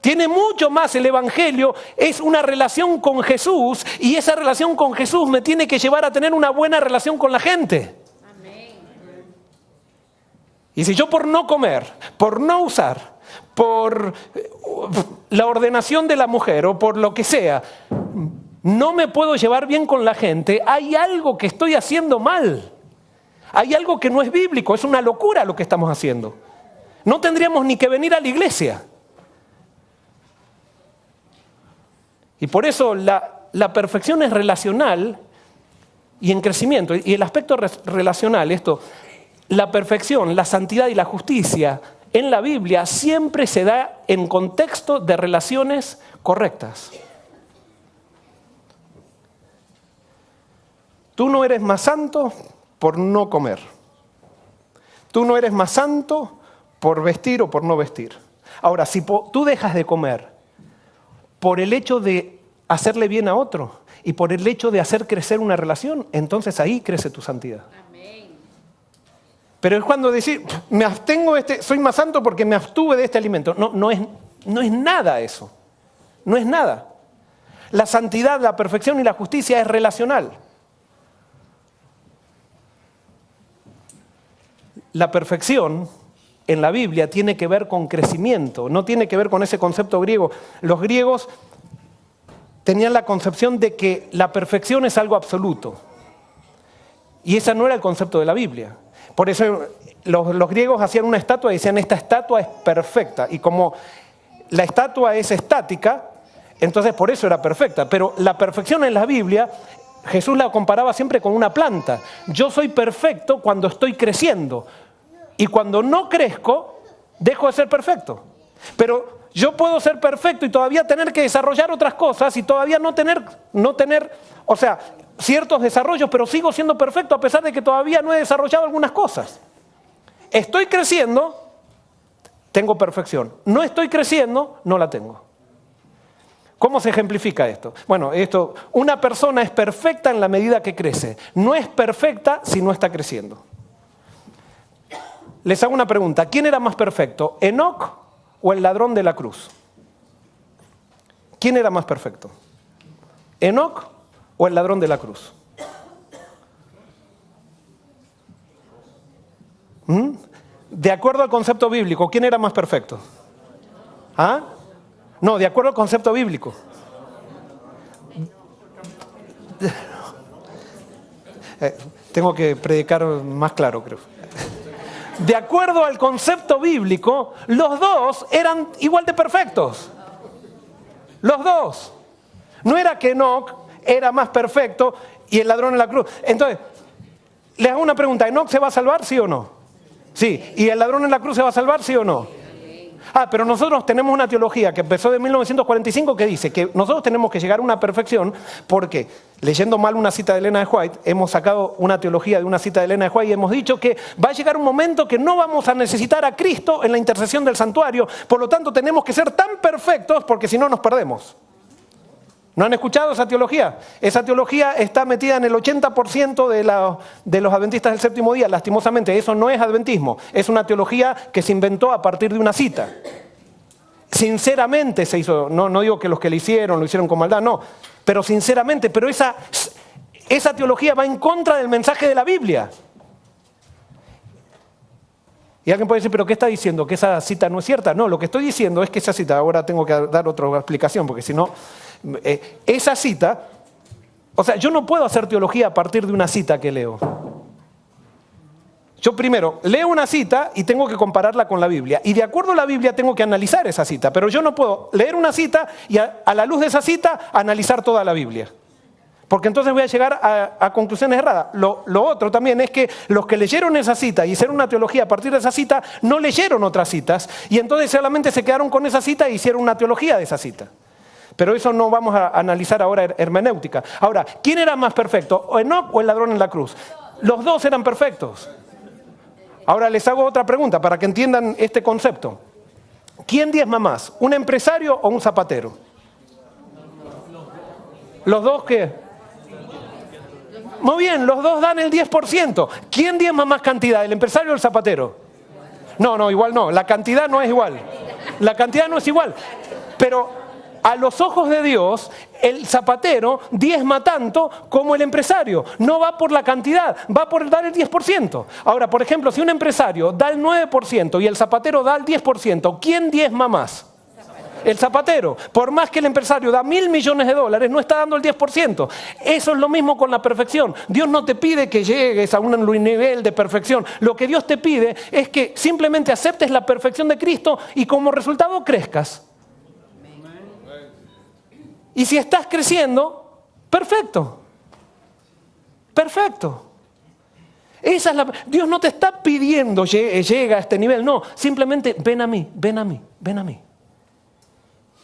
Tiene mucho más el evangelio, es una relación con Jesús, y esa relación con Jesús me tiene que llevar a tener una buena relación con la gente. Amén. Y si yo por no comer, por no usar, por la ordenación de la mujer o por lo que sea, no me puedo llevar bien con la gente, hay algo que estoy haciendo mal. Hay algo que no es bíblico, es una locura lo que estamos haciendo. No tendríamos ni que venir a la iglesia. Y por eso la perfección es relacional y en crecimiento. Y el aspecto relacional, la perfección, la santidad y la justicia en la Biblia siempre se da en contexto de relaciones correctas. Tú no eres más santo por no comer. Tú no eres más santo por vestir o por no vestir. Ahora, si tú dejas de comer por el hecho de hacerle bien a otro y por el hecho de hacer crecer una relación, entonces ahí crece tu santidad. Amén. Pero es cuando decir, me abstengo soy más santo porque me abstuve de este alimento. No es nada eso. No es nada. La santidad, la perfección y la justicia es relacional. La perfección en la Biblia tiene que ver con crecimiento, no tiene que ver con ese concepto griego. Los griegos tenían la concepción de que la perfección es algo absoluto. Y ese no era el concepto de la Biblia. Por eso los griegos hacían una estatua y decían, esta estatua es perfecta. Y como la estatua es estática, entonces por eso era perfecta. Pero la perfección en la Biblia, Jesús la comparaba siempre con una planta. Yo soy perfecto cuando estoy creciendo. Y cuando no crezco, dejo de ser perfecto. Pero yo puedo ser perfecto y todavía tener que desarrollar otras cosas y todavía no tener, o sea, ciertos desarrollos, pero sigo siendo perfecto a pesar de que todavía no he desarrollado algunas cosas. Estoy creciendo, tengo perfección. No estoy creciendo, no la tengo. ¿Cómo se ejemplifica esto? Bueno, una persona es perfecta en la medida que crece. No es perfecta si no está creciendo. Les hago una pregunta. ¿Quién era más perfecto? ¿Enoc o el ladrón de la cruz? ¿Quién era más perfecto? ¿Enoc o el ladrón de la cruz? De acuerdo al concepto bíblico, ¿quién era más perfecto? ¿Ah? No, de acuerdo al concepto bíblico. Tengo que predicar más claro, creo. De acuerdo al concepto bíblico, los dos eran igual de perfectos. Los dos. No era que Enoc era más perfecto y el ladrón en la cruz. Entonces, les hago una pregunta. ¿Enoc se va a salvar, sí o no? Sí. ¿Y el ladrón en la cruz se va a salvar, sí o no? Pero nosotros tenemos una teología que empezó en 1945 que dice que nosotros tenemos que llegar a una perfección porque, leyendo mal una cita de Elena de White, hemos sacado una teología de una cita de Elena de White y hemos dicho que va a llegar un momento que no vamos a necesitar a Cristo en la intercesión del santuario, por lo tanto tenemos que ser tan perfectos porque si no nos perdemos. ¿No han escuchado esa teología? Esa teología está metida en el 80% de los adventistas del séptimo día, lastimosamente. Eso no es adventismo, es una teología que se inventó a partir de una cita. Sinceramente se hizo, no digo que los que lo hicieron con maldad, no, pero sinceramente, pero esa teología va en contra del mensaje de la Biblia. Y alguien puede decir, ¿pero qué está diciendo? ¿Que esa cita no es cierta? No, lo que estoy diciendo es que esa cita, ahora tengo que dar otra explicación, porque si no, esa cita, o sea, yo no puedo hacer teología a partir de una cita que leo. Yo primero leo una cita y tengo que compararla con la Biblia. Y de acuerdo a la Biblia tengo que analizar esa cita, pero yo no puedo leer una cita y a la luz de esa cita analizar toda la Biblia. Porque entonces voy a llegar a conclusiones erradas. Lo otro también es que los que leyeron esa cita y hicieron una teología a partir de esa cita, no leyeron otras citas y entonces solamente se quedaron con esa cita e hicieron una teología de esa cita. Pero eso no vamos a analizar ahora hermenéutica. Ahora, ¿quién era más perfecto? ¿Enoc o el ladrón en la cruz? Los dos eran perfectos. Ahora les hago otra pregunta para que entiendan este concepto. ¿Quién diezma más? ¿Un empresario o un zapatero? ¿Los dos qué? Muy bien, los dos dan el 10%. ¿Quién diezma más cantidad, el empresario o el zapatero? No, igual no. La cantidad no es igual. La cantidad no es igual. Pero a los ojos de Dios, el zapatero diezma tanto como el empresario. No va por la cantidad, va por dar el 10%. Ahora, por ejemplo, si un empresario da el 9% y el zapatero da el 10%, ¿quién diezma más? El zapatero, por más que el empresario da $1.000 millones, no está dando el 10%. Eso es lo mismo con la perfección. Dios no te pide que llegues a un nivel de perfección. Lo que Dios te pide es que simplemente aceptes la perfección de Cristo y como resultado crezcas. Y si estás creciendo, perfecto. Perfecto. Dios no te está pidiendo llega a este nivel, no, simplemente ven a mí, ven a mí, ven a mí.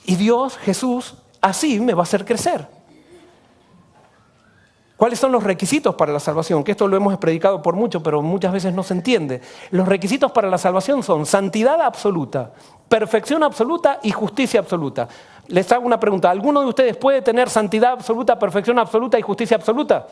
Y Dios, Jesús, así me va a hacer crecer. ¿Cuáles son los requisitos para la salvación? Que esto lo hemos predicado por mucho, pero muchas veces no se entiende. Los requisitos para la salvación son santidad absoluta, perfección absoluta y justicia absoluta. Les hago una pregunta, ¿alguno de ustedes puede tener santidad absoluta, perfección absoluta y justicia absoluta?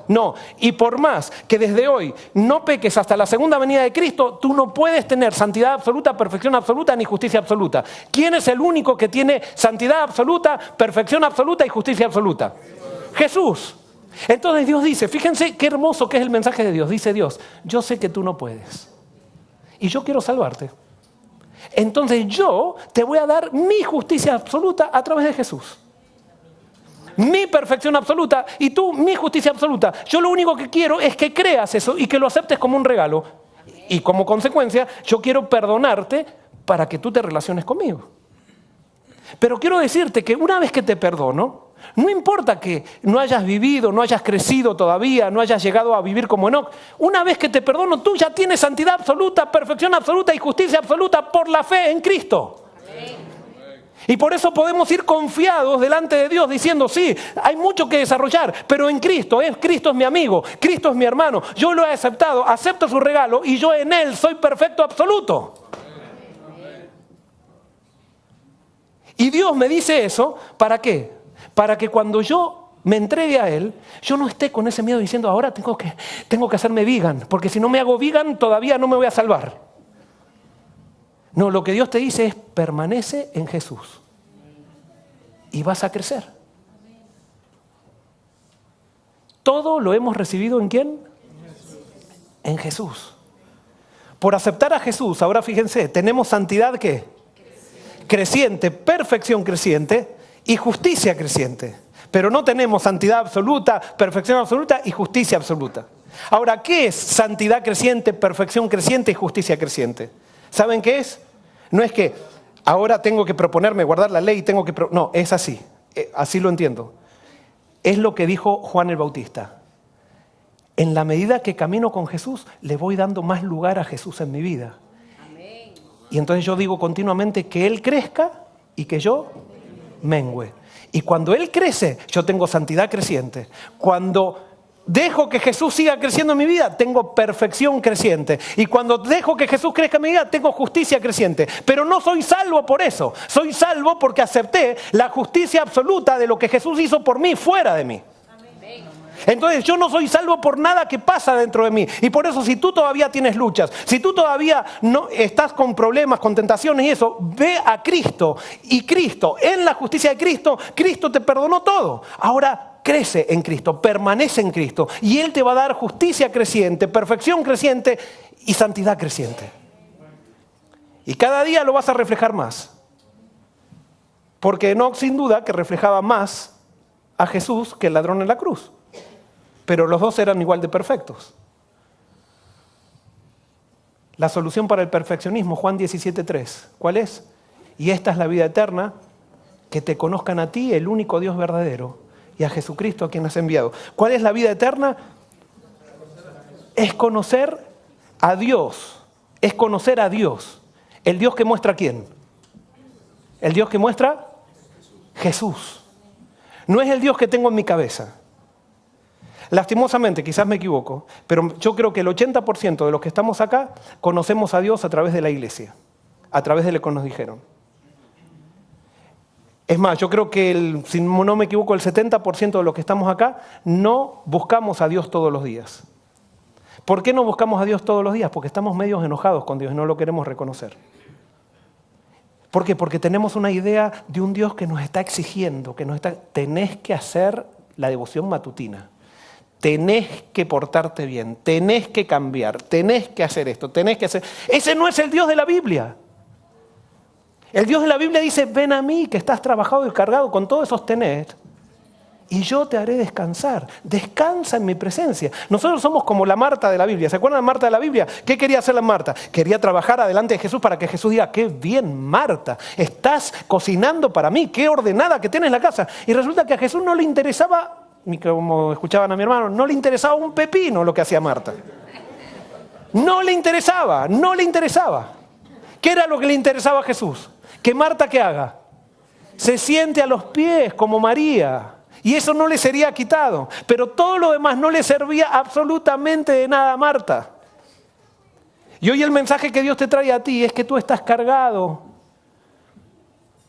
No, y por más que desde hoy no peques hasta la segunda venida de Cristo, tú no puedes tener santidad absoluta, perfección absoluta ni justicia absoluta. ¿Quién es el único que tiene santidad absoluta, perfección absoluta y justicia absoluta? Jesús. Entonces Dios dice, fíjense qué hermoso que es el mensaje de Dios. Dice Dios, yo sé que tú no puedes y yo quiero salvarte. Entonces yo te voy a dar mi justicia absoluta a través de Jesús. Mi perfección absoluta y tú mi justicia absoluta. Yo lo único que quiero es que creas eso y que lo aceptes como un regalo. Y como consecuencia, yo quiero perdonarte para que tú te relaciones conmigo. Pero quiero decirte que una vez que te perdono, no importa que no hayas vivido, no hayas crecido todavía, no hayas llegado a vivir como Enoc. Una vez que te perdono, tú ya tienes santidad absoluta, perfección absoluta y justicia absoluta por la fe en Cristo. Y por eso podemos ir confiados delante de Dios diciendo, sí, hay mucho que desarrollar, pero en Cristo es mi amigo, Cristo es mi hermano, yo lo he aceptado, acepto su regalo y yo en Él soy perfecto absoluto. Y Dios me dice eso, ¿para qué? Para que cuando yo me entregue a Él, yo no esté con ese miedo diciendo, ahora tengo que hacerme vegan, porque si no me hago vegan todavía no me voy a salvar. No, lo que Dios te dice es, permanece en Jesús y vas a crecer. Todo lo hemos recibido ¿en quién? En Jesús. Por aceptar a Jesús, ahora fíjense, tenemos santidad ¿qué? Creciente, perfección creciente y justicia creciente. Pero no tenemos santidad absoluta, perfección absoluta y justicia absoluta. Ahora, ¿qué es santidad creciente, perfección creciente y justicia creciente? ¿Saben qué es? No es que ahora tengo que proponerme guardar la ley, no, es así, así lo entiendo. Es lo que dijo Juan el Bautista. En la medida que camino con Jesús, le voy dando más lugar a Jesús en mi vida. Amén. Y entonces yo digo continuamente que Él crezca y que yo mengüe. Y cuando Él crece, yo tengo santidad creciente. Cuando dejo que Jesús siga creciendo en mi vida, tengo perfección creciente. Y cuando dejo que Jesús crezca en mi vida, tengo justicia creciente. Pero no soy salvo por eso. Soy salvo porque acepté la justicia absoluta de lo que Jesús hizo por mí, fuera de mí. Entonces yo no soy salvo por nada que pasa dentro de mí. Y por eso si tú todavía tienes luchas, si tú todavía no estás con problemas, con tentaciones y eso, ve a Cristo. Y Cristo, en la justicia de Cristo, Cristo te perdonó todo. Ahora crece en Cristo, permanece en Cristo. Y Él te va a dar justicia creciente, perfección creciente y santidad creciente. Y cada día lo vas a reflejar más. Porque Enoc sin duda que reflejaba más a Jesús que el ladrón en la cruz. Pero los dos eran igual de perfectos. La solución para el perfeccionismo, Juan 17:3. ¿Cuál es? Y esta es la vida eterna, que te conozcan a ti, el único Dios verdadero, y a Jesucristo a quien has enviado. ¿Cuál es la vida eterna? Es conocer a Dios. Es conocer a Dios. ¿El Dios que muestra quién? El Dios que muestra Jesús. No es el Dios que tengo en mi cabeza. Lastimosamente, quizás me equivoco, pero yo creo que el 80% de los que estamos acá conocemos a Dios a través de la iglesia, a través de lo que nos dijeron. Es más, yo creo que, si no me equivoco, el 70% de los que estamos acá no buscamos a Dios todos los días. ¿Por qué no buscamos a Dios todos los días? Porque estamos medios enojados con Dios y no lo queremos reconocer. ¿Por qué? Porque tenemos una idea de un Dios que nos está exigiendo, tenés que hacer la devoción matutina. Tenés que portarte bien, tenés que cambiar, tenés que hacer esto, tenés que hacer... Ese no es el Dios de la Biblia. El Dios de la Biblia dice, ven a mí que estás trabajado y cargado con todo sostener y yo te haré descansar. Descansa en mi presencia. Nosotros somos como la Marta de la Biblia. ¿Se acuerdan de Marta de la Biblia? ¿Qué quería hacer la Marta? Quería trabajar adelante de Jesús para que Jesús diga, qué bien Marta, estás cocinando para mí, qué ordenada que tienes la casa. Y resulta que a Jesús no le interesaba, como escuchaban a mi hermano, no le interesaba un pepino lo que hacía Marta. No le interesaba, no le interesaba. ¿Qué era lo que le interesaba a Jesús? Que Marta, ¿qué haga? Se siente a los pies como María. Y eso no le sería quitado. Pero todo lo demás no le servía absolutamente de nada a Marta. Y hoy el mensaje que Dios te trae a ti es que tú estás cargado.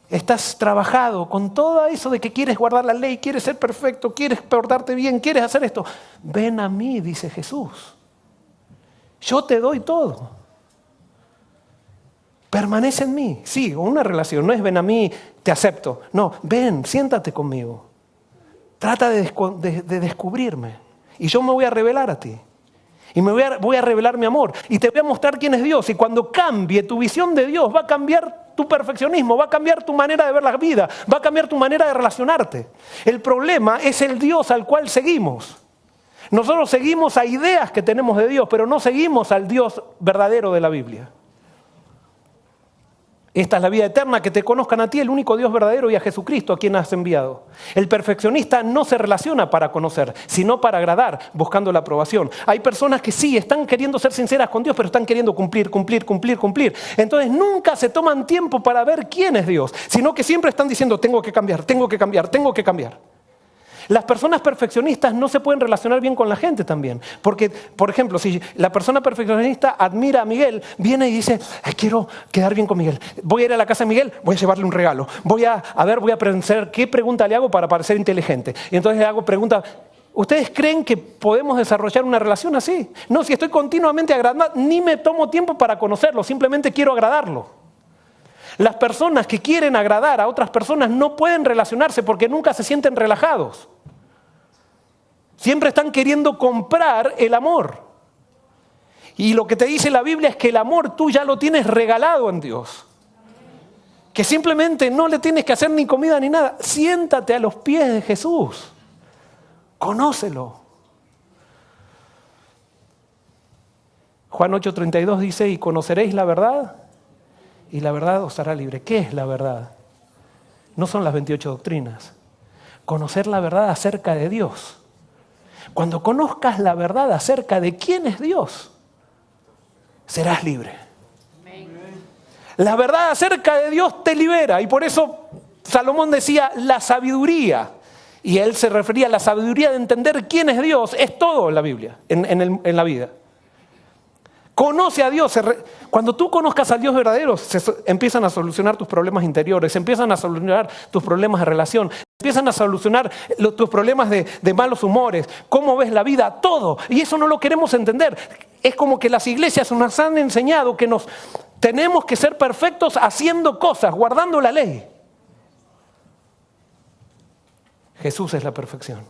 Estás trabajado con todo eso de que quieres guardar la ley, quieres ser perfecto, quieres portarte bien, quieres hacer esto. Ven a mí, dice Jesús. Yo te doy todo. Permanece en mí. Sí, una relación. No es ven a mí, te acepto. No, ven, siéntate conmigo. Trata de descubrirme. Y yo me voy a revelar a ti. Y voy a revelar mi amor. Y te voy a mostrar quién es Dios. Y cuando cambie tu visión de Dios, va a cambiar tu perfeccionismo, va a cambiar tu manera de ver la vida, va a cambiar tu manera de relacionarte. El problema es el Dios al cual seguimos. Nosotros seguimos a ideas que tenemos de Dios, pero no seguimos al Dios verdadero de la Biblia. Esta es la vida eterna, que te conozcan a ti, el único Dios verdadero, y a Jesucristo, a quien has enviado. El perfeccionista no se relaciona para conocer, sino para agradar, buscando la aprobación. Hay personas que sí, están queriendo ser sinceras con Dios, pero están queriendo cumplir. Entonces nunca se toman tiempo para ver quién es Dios, sino que siempre están diciendo, tengo que cambiar. Las personas perfeccionistas no se pueden relacionar bien con la gente también. Porque, por ejemplo, si la persona perfeccionista admira a Miguel, viene y dice, quiero quedar bien con Miguel. Voy a ir a la casa de Miguel, voy a llevarle un regalo. Voy a pensar qué pregunta le hago para parecer inteligente. Y entonces le hago preguntas. ¿Ustedes creen que podemos desarrollar una relación así? No, si estoy continuamente agradando, ni me tomo tiempo para conocerlo, simplemente quiero agradarlo. Las personas que quieren agradar a otras personas no pueden relacionarse porque nunca se sienten relajados. Siempre están queriendo comprar el amor. Y lo que te dice la Biblia es que el amor tú ya lo tienes regalado en Dios. Que simplemente no le tienes que hacer ni comida ni nada. Siéntate a los pies de Jesús. Conócelo. Juan 8:32 dice, y conoceréis la verdad, y la verdad os hará libre. ¿Qué es la verdad? No son las 28 doctrinas. Conocer la verdad acerca de Dios. Cuando conozcas la verdad acerca de quién es Dios, serás libre. La verdad acerca de Dios te libera. Y por eso Salomón decía la sabiduría. Y él se refería a la sabiduría de entender quién es Dios. Es todo en la Biblia, en la vida. Conoce a Dios. Cuando tú conozcas al Dios verdadero, se empiezan a solucionar tus problemas interiores, se empiezan a solucionar tus problemas de relación, empiezan a solucionar tus problemas de malos humores, cómo ves la vida, todo. Y eso no lo queremos entender. Es como que las iglesias nos han enseñado que tenemos que ser perfectos haciendo cosas, guardando la ley. Jesús es la perfección.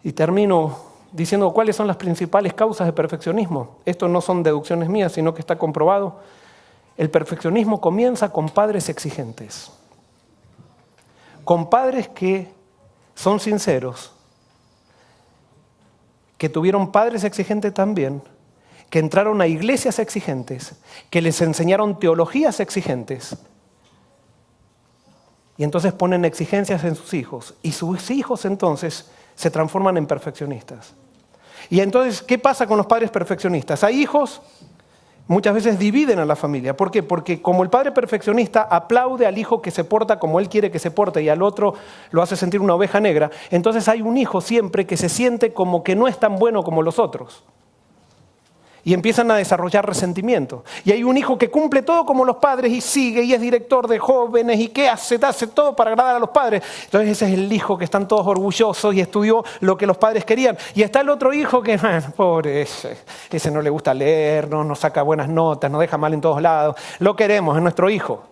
Y termino diciendo cuáles son las principales causas de perfeccionismo. Esto no son deducciones mías, sino que está comprobado. El perfeccionismo comienza con padres exigentes. Con padres que son sinceros, que tuvieron padres exigentes también, que entraron a iglesias exigentes, que les enseñaron teologías exigentes. Y entonces ponen exigencias en sus hijos. Y sus hijos entonces se transforman en perfeccionistas. Y entonces, ¿qué pasa con los padres perfeccionistas? Hay hijos, muchas veces dividen a la familia. ¿Por qué? Porque como el padre perfeccionista aplaude al hijo que se porta como él quiere que se porte y al otro lo hace sentir una oveja negra, entonces hay un hijo siempre que se siente como que no es tan bueno como los otros. Y empiezan a desarrollar resentimiento. Y hay un hijo que cumple todo como los padres y sigue y es director de jóvenes y que hace todo para agradar a los padres. Entonces ese es el hijo que están todos orgullosos y estudió lo que los padres querían. Y está el otro hijo que, pobre, ese no le gusta leer, no nos saca buenas notas, nos deja mal en todos lados. Lo queremos, es nuestro hijo.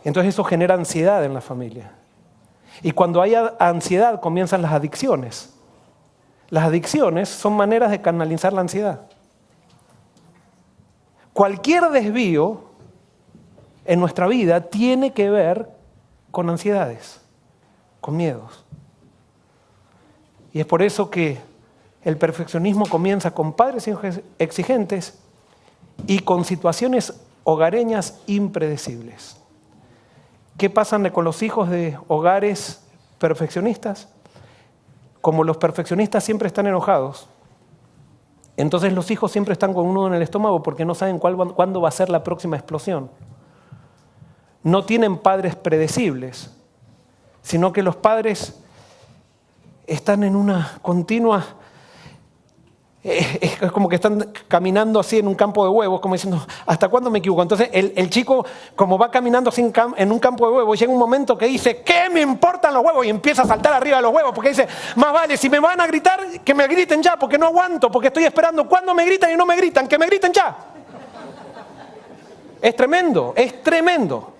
Entonces eso genera ansiedad en la familia. Y cuando hay ansiedad comienzan las adicciones. Las adicciones son maneras de canalizar la ansiedad. Cualquier desvío en nuestra vida tiene que ver con ansiedades, con miedos. Y es por eso que el perfeccionismo comienza con padres exigentes y con situaciones hogareñas impredecibles. ¿Qué pasa con los hijos de hogares perfeccionistas? Como los perfeccionistas siempre están enojados, entonces los hijos siempre están con un nudo en el estómago porque no saben cuándo va a ser la próxima explosión. No tienen padres predecibles, sino que los padres están en una continua... Es como que están caminando así en un campo de huevos, como diciendo, ¿hasta cuándo me equivoco? Entonces el chico, como va caminando así en un campo de huevos, llega un momento que dice, ¿qué me importan los huevos? Y empieza a saltar arriba de los huevos, porque dice, más vale, si me van a gritar, que me griten ya, porque no aguanto, porque estoy esperando cuándo me gritan y no me gritan, que me griten ya. Es tremendo, es tremendo.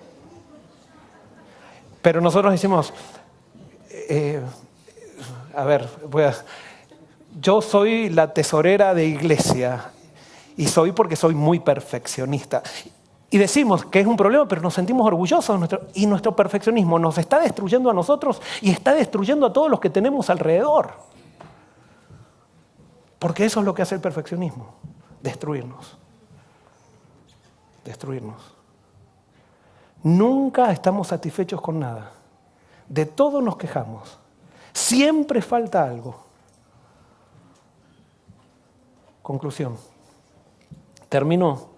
Pero nosotros decimos, yo soy la tesorera de iglesia y soy porque soy muy perfeccionista. Y decimos que es un problema, pero nos sentimos orgullosos y nuestro perfeccionismo nos está destruyendo a nosotros y está destruyendo a todos los que tenemos alrededor. Porque eso es lo que hace el perfeccionismo, destruirnos. Destruirnos. Nunca estamos satisfechos con nada. De todo nos quejamos. Siempre falta algo. Conclusión. Termino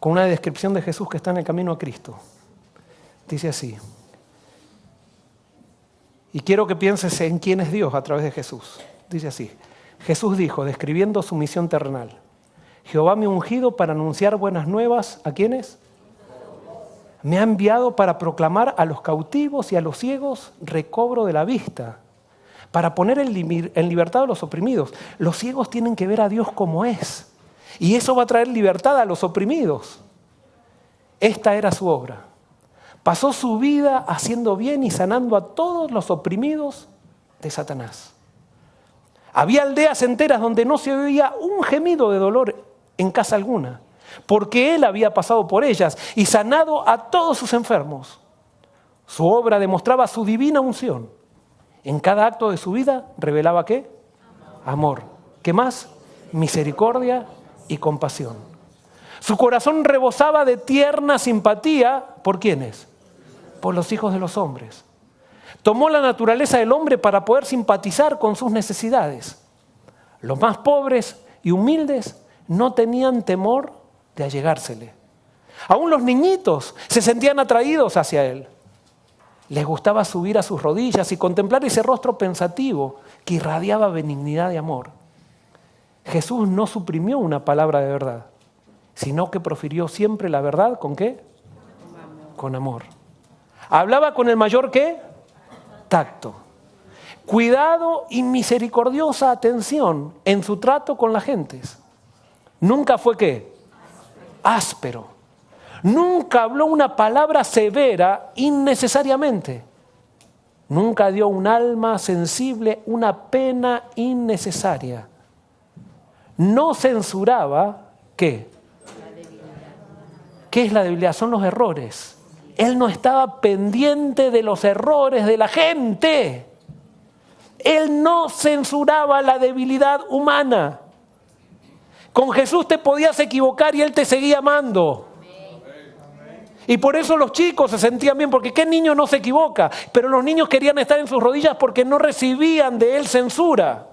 con una descripción de Jesús que está en el camino a Cristo. Dice así. Y quiero que pienses en quién es Dios a través de Jesús. Dice así. Jesús dijo, describiendo su misión terrenal. Jehová me ha ungido para anunciar buenas nuevas. ¿A quiénes? Me ha enviado para proclamar a los cautivos y a los ciegos recobro de la vista. Para poner en libertad a los oprimidos. Los ciegos tienen que ver a Dios como es. Y eso va a traer libertad a los oprimidos. Esta era su obra. Pasó su vida haciendo bien y sanando a todos los oprimidos de Satanás. Había aldeas enteras donde no se oía un gemido de dolor en casa alguna, porque él había pasado por ellas y sanado a todos sus enfermos. Su obra demostraba su divina unción. En cada acto de su vida revelaba ¿qué? Amor. ¿Qué más? Misericordia y compasión. Su corazón rebosaba de tierna simpatía. ¿Por quiénes? Por los hijos de los hombres. Tomó la naturaleza del hombre para poder simpatizar con sus necesidades. Los más pobres y humildes no tenían temor de allegársele. Aún los niñitos se sentían atraídos hacia él. Les gustaba subir a sus rodillas y contemplar ese rostro pensativo que irradiaba benignidad y amor. Jesús no suprimió una palabra de verdad, sino que profirió siempre la verdad, ¿con qué? Con amor. Hablaba con el mayor ¿qué? Tacto. Cuidado y misericordiosa atención en su trato con las gentes. Nunca fue ¿qué? Áspero. Nunca habló una palabra severa innecesariamente. Nunca dio un alma sensible una pena innecesaria. No censuraba, ¿qué? ¿Qué es la debilidad? Son los errores. Él no estaba pendiente de los errores de la gente. Él no censuraba la debilidad humana. Con Jesús te podías equivocar y Él te seguía amando. Y por eso los chicos se sentían bien, porque ¿qué niño no se equivoca? Pero los niños querían estar en sus rodillas porque no recibían de Él censura.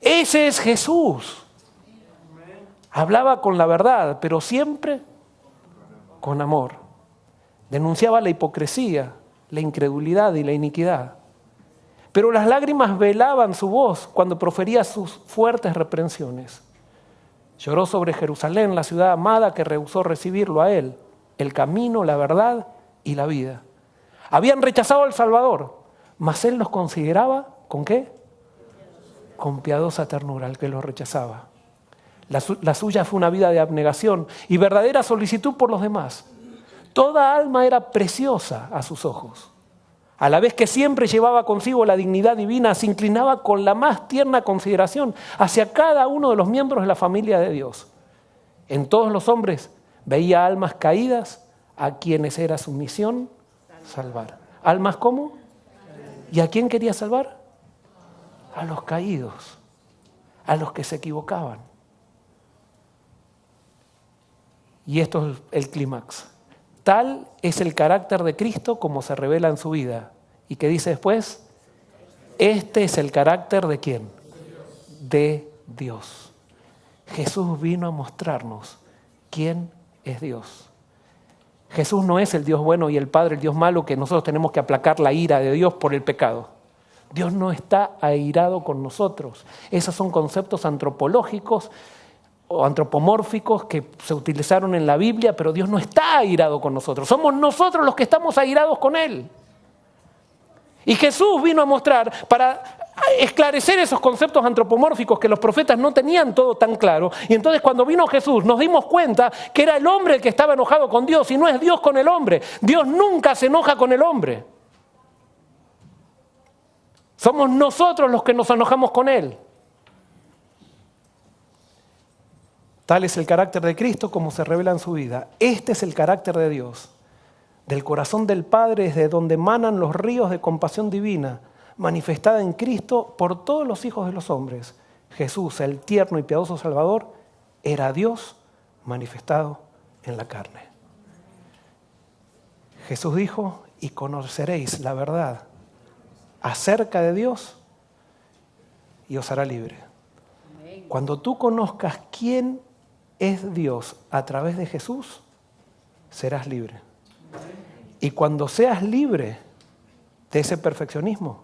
Ese es Jesús. Hablaba con la verdad, pero siempre con amor. Denunciaba la hipocresía, la incredulidad y la iniquidad. Pero las lágrimas velaban su voz cuando profería sus fuertes reprensiones. Lloró sobre Jerusalén, la ciudad amada que rehusó recibirlo a él, el camino, la verdad y la vida. Habían rechazado al Salvador, mas él los consideraba, ¿con qué? Con piadosa ternura al que los rechazaba. La suya fue una vida de abnegación y verdadera solicitud por los demás. Toda alma era preciosa a sus ojos. A la vez que siempre llevaba consigo la dignidad divina, se inclinaba con la más tierna consideración hacia cada uno de los miembros de la familia de Dios. En todos los hombres veía almas caídas a quienes era su misión salvar. ¿Almas cómo? ¿Y a quién quería salvar? A los caídos, a los que se equivocaban. Y esto es el clímax. Tal es el carácter de Cristo como se revela en su vida. ¿Y qué dice después? Este es el carácter ¿de quién? De Dios. Jesús vino a mostrarnos quién es Dios. Jesús no es el Dios bueno y el Padre, el Dios malo, que nosotros tenemos que aplacar la ira de Dios por el pecado. Dios no está airado con nosotros. Esos son conceptos antropológicos o antropomórficos que se utilizaron en la Biblia, pero Dios no está airado con nosotros. Somos nosotros los que estamos airados con Él. Y Jesús vino a mostrar, para esclarecer esos conceptos antropomórficos que los profetas no tenían todo tan claro. Y entonces cuando vino Jesús nos dimos cuenta que era el hombre el que estaba enojado con Dios y no es Dios con el hombre. Dios nunca se enoja con el hombre. Somos nosotros los que nos enojamos con Él. Tal es el carácter de Cristo como se revela en su vida. Este es el carácter de Dios. Del corazón del Padre es de donde emanan los ríos de compasión divina, manifestada en Cristo por todos los hijos de los hombres. Jesús, el tierno y piadoso Salvador, era Dios manifestado en la carne. Jesús dijo, y conoceréis la verdad acerca de Dios y os hará libre. Cuando tú conozcas quién es Dios a través de Jesús, serás libre. Y cuando seas libre de ese perfeccionismo,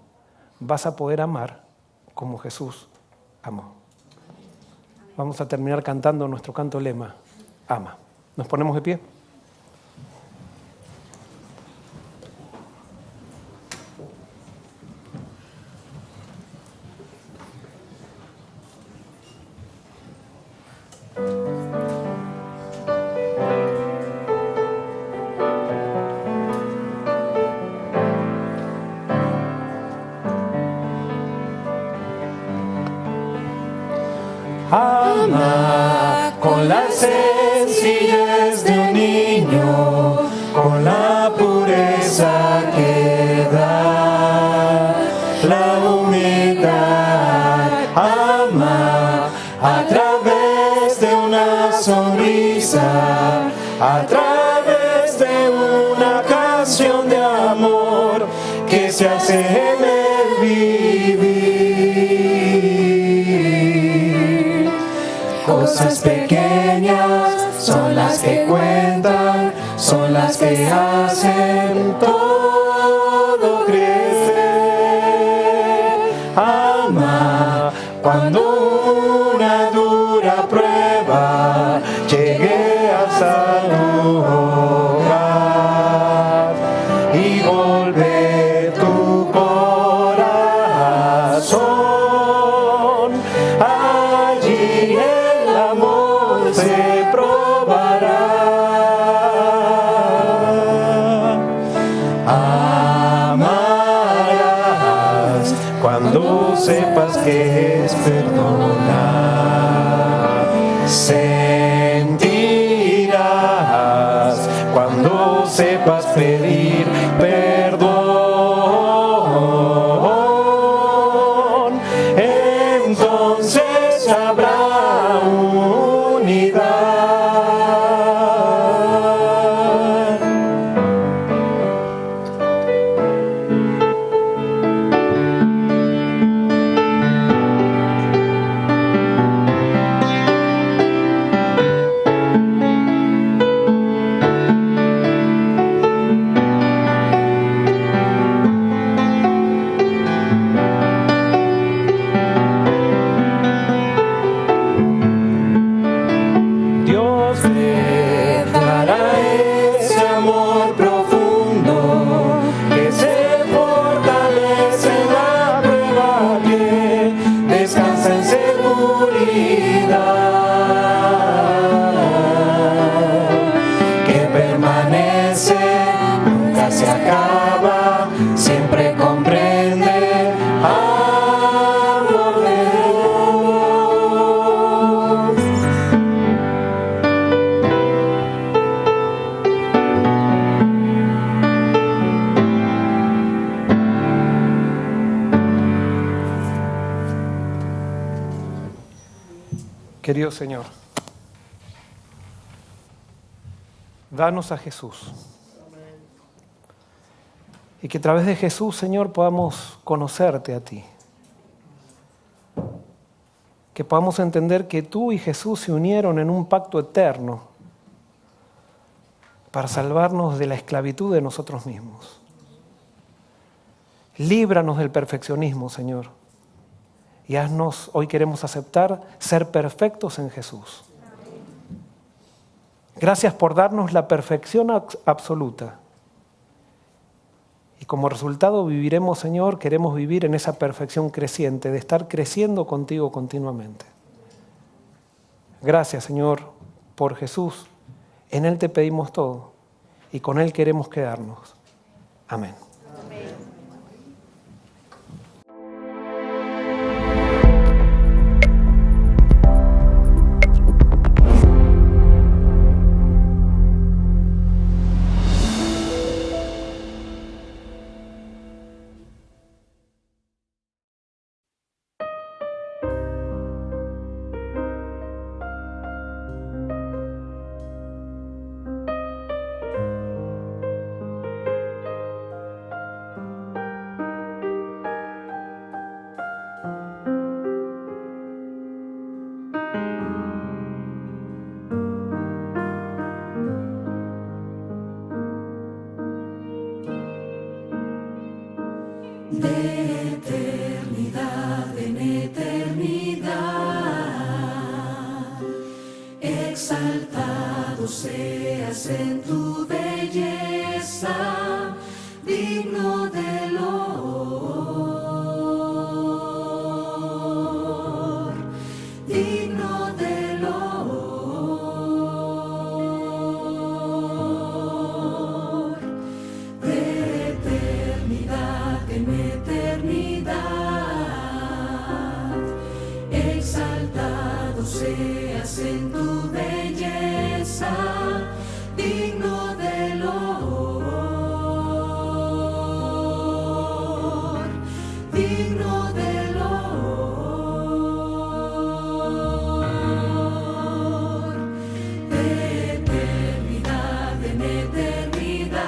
vas a poder amar como Jesús amó. Vamos a terminar cantando nuestro canto lema, ama. ¿Nos ponemos de pie? Ama con la sencillez de un niño, con la pureza que da la humildad. Ama a través de una sonrisa, a través de una canción de amor que se hace en el vivir. Cosas pequeñas son las que cuentan, son las que hacen todo crecer. Ama cuando una dura prueba llegue hasta tu hogar y volver tu corazón. Allí el amor se probará. Amarás cuando sepas que es perdonar. Sentirás cuando sepas pedir perdón. Entonces habrá unidad. Dios te dará ese amor profundo que se fortalece en la prueba, que descansa en seguridad, que permanece, nunca se acaba, siempre Querido Señor, danos a Jesús. Y que a través de Jesús, Señor, podamos conocerte a ti. Que podamos entender que tú y Jesús se unieron en un pacto eterno para salvarnos de la esclavitud de nosotros mismos. Líbranos del perfeccionismo, Señor. Y haznos, hoy queremos aceptar, ser perfectos en Jesús. Gracias por darnos la perfección absoluta. Y como resultado viviremos, Señor, queremos vivir en esa perfección creciente, de estar creciendo contigo continuamente. Gracias, Señor, por Jesús. En Él te pedimos todo y con Él queremos quedarnos. Amén. De eternidad en eternidad, exaltado seas en tu belleza, digno de loor, digno de loor, de eternidad en eternidad, exaltado seas en tu belleza, digno de loor, digno de loor, de eternidad en eternidad,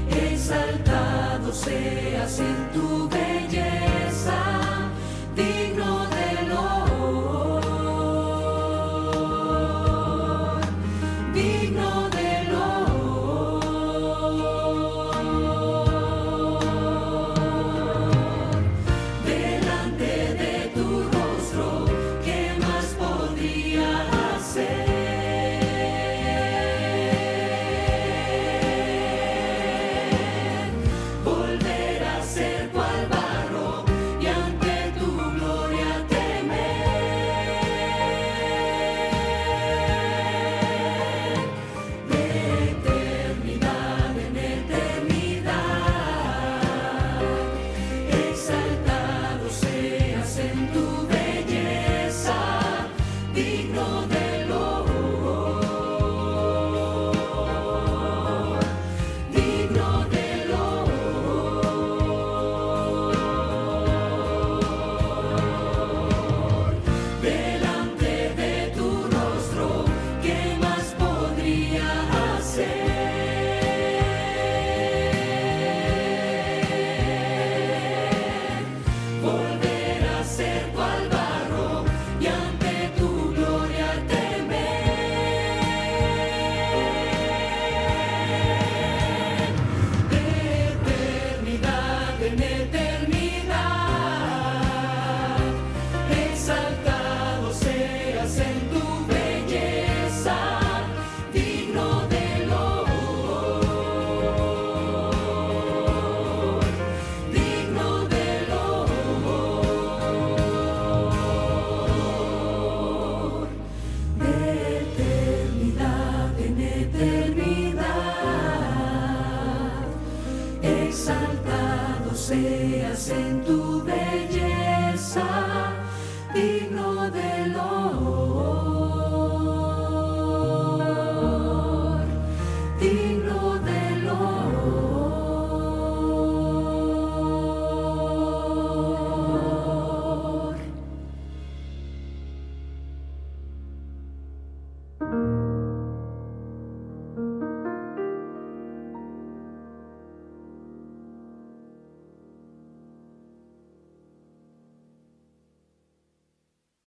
exaltado seas en tu belleza, digno de loor, digno de loor. Delante de tu rostro, ¿qué más podría hacer? Volver a ser cual barro y ante tu gloria temer. De eternidad en eternidad, exaltado seas en tu belleza, digno de loor, digno de loor. Delante de tu rostro, ¿qué más podría hacer? Volver a ser cual barro y ante tu gloria temer. De eternidad en eternidad, exaltado seas en tu belleza, digno de loor, digno de loor. De eternidad en eternidad, exaltado seas en tu belleza, digno de loor, digno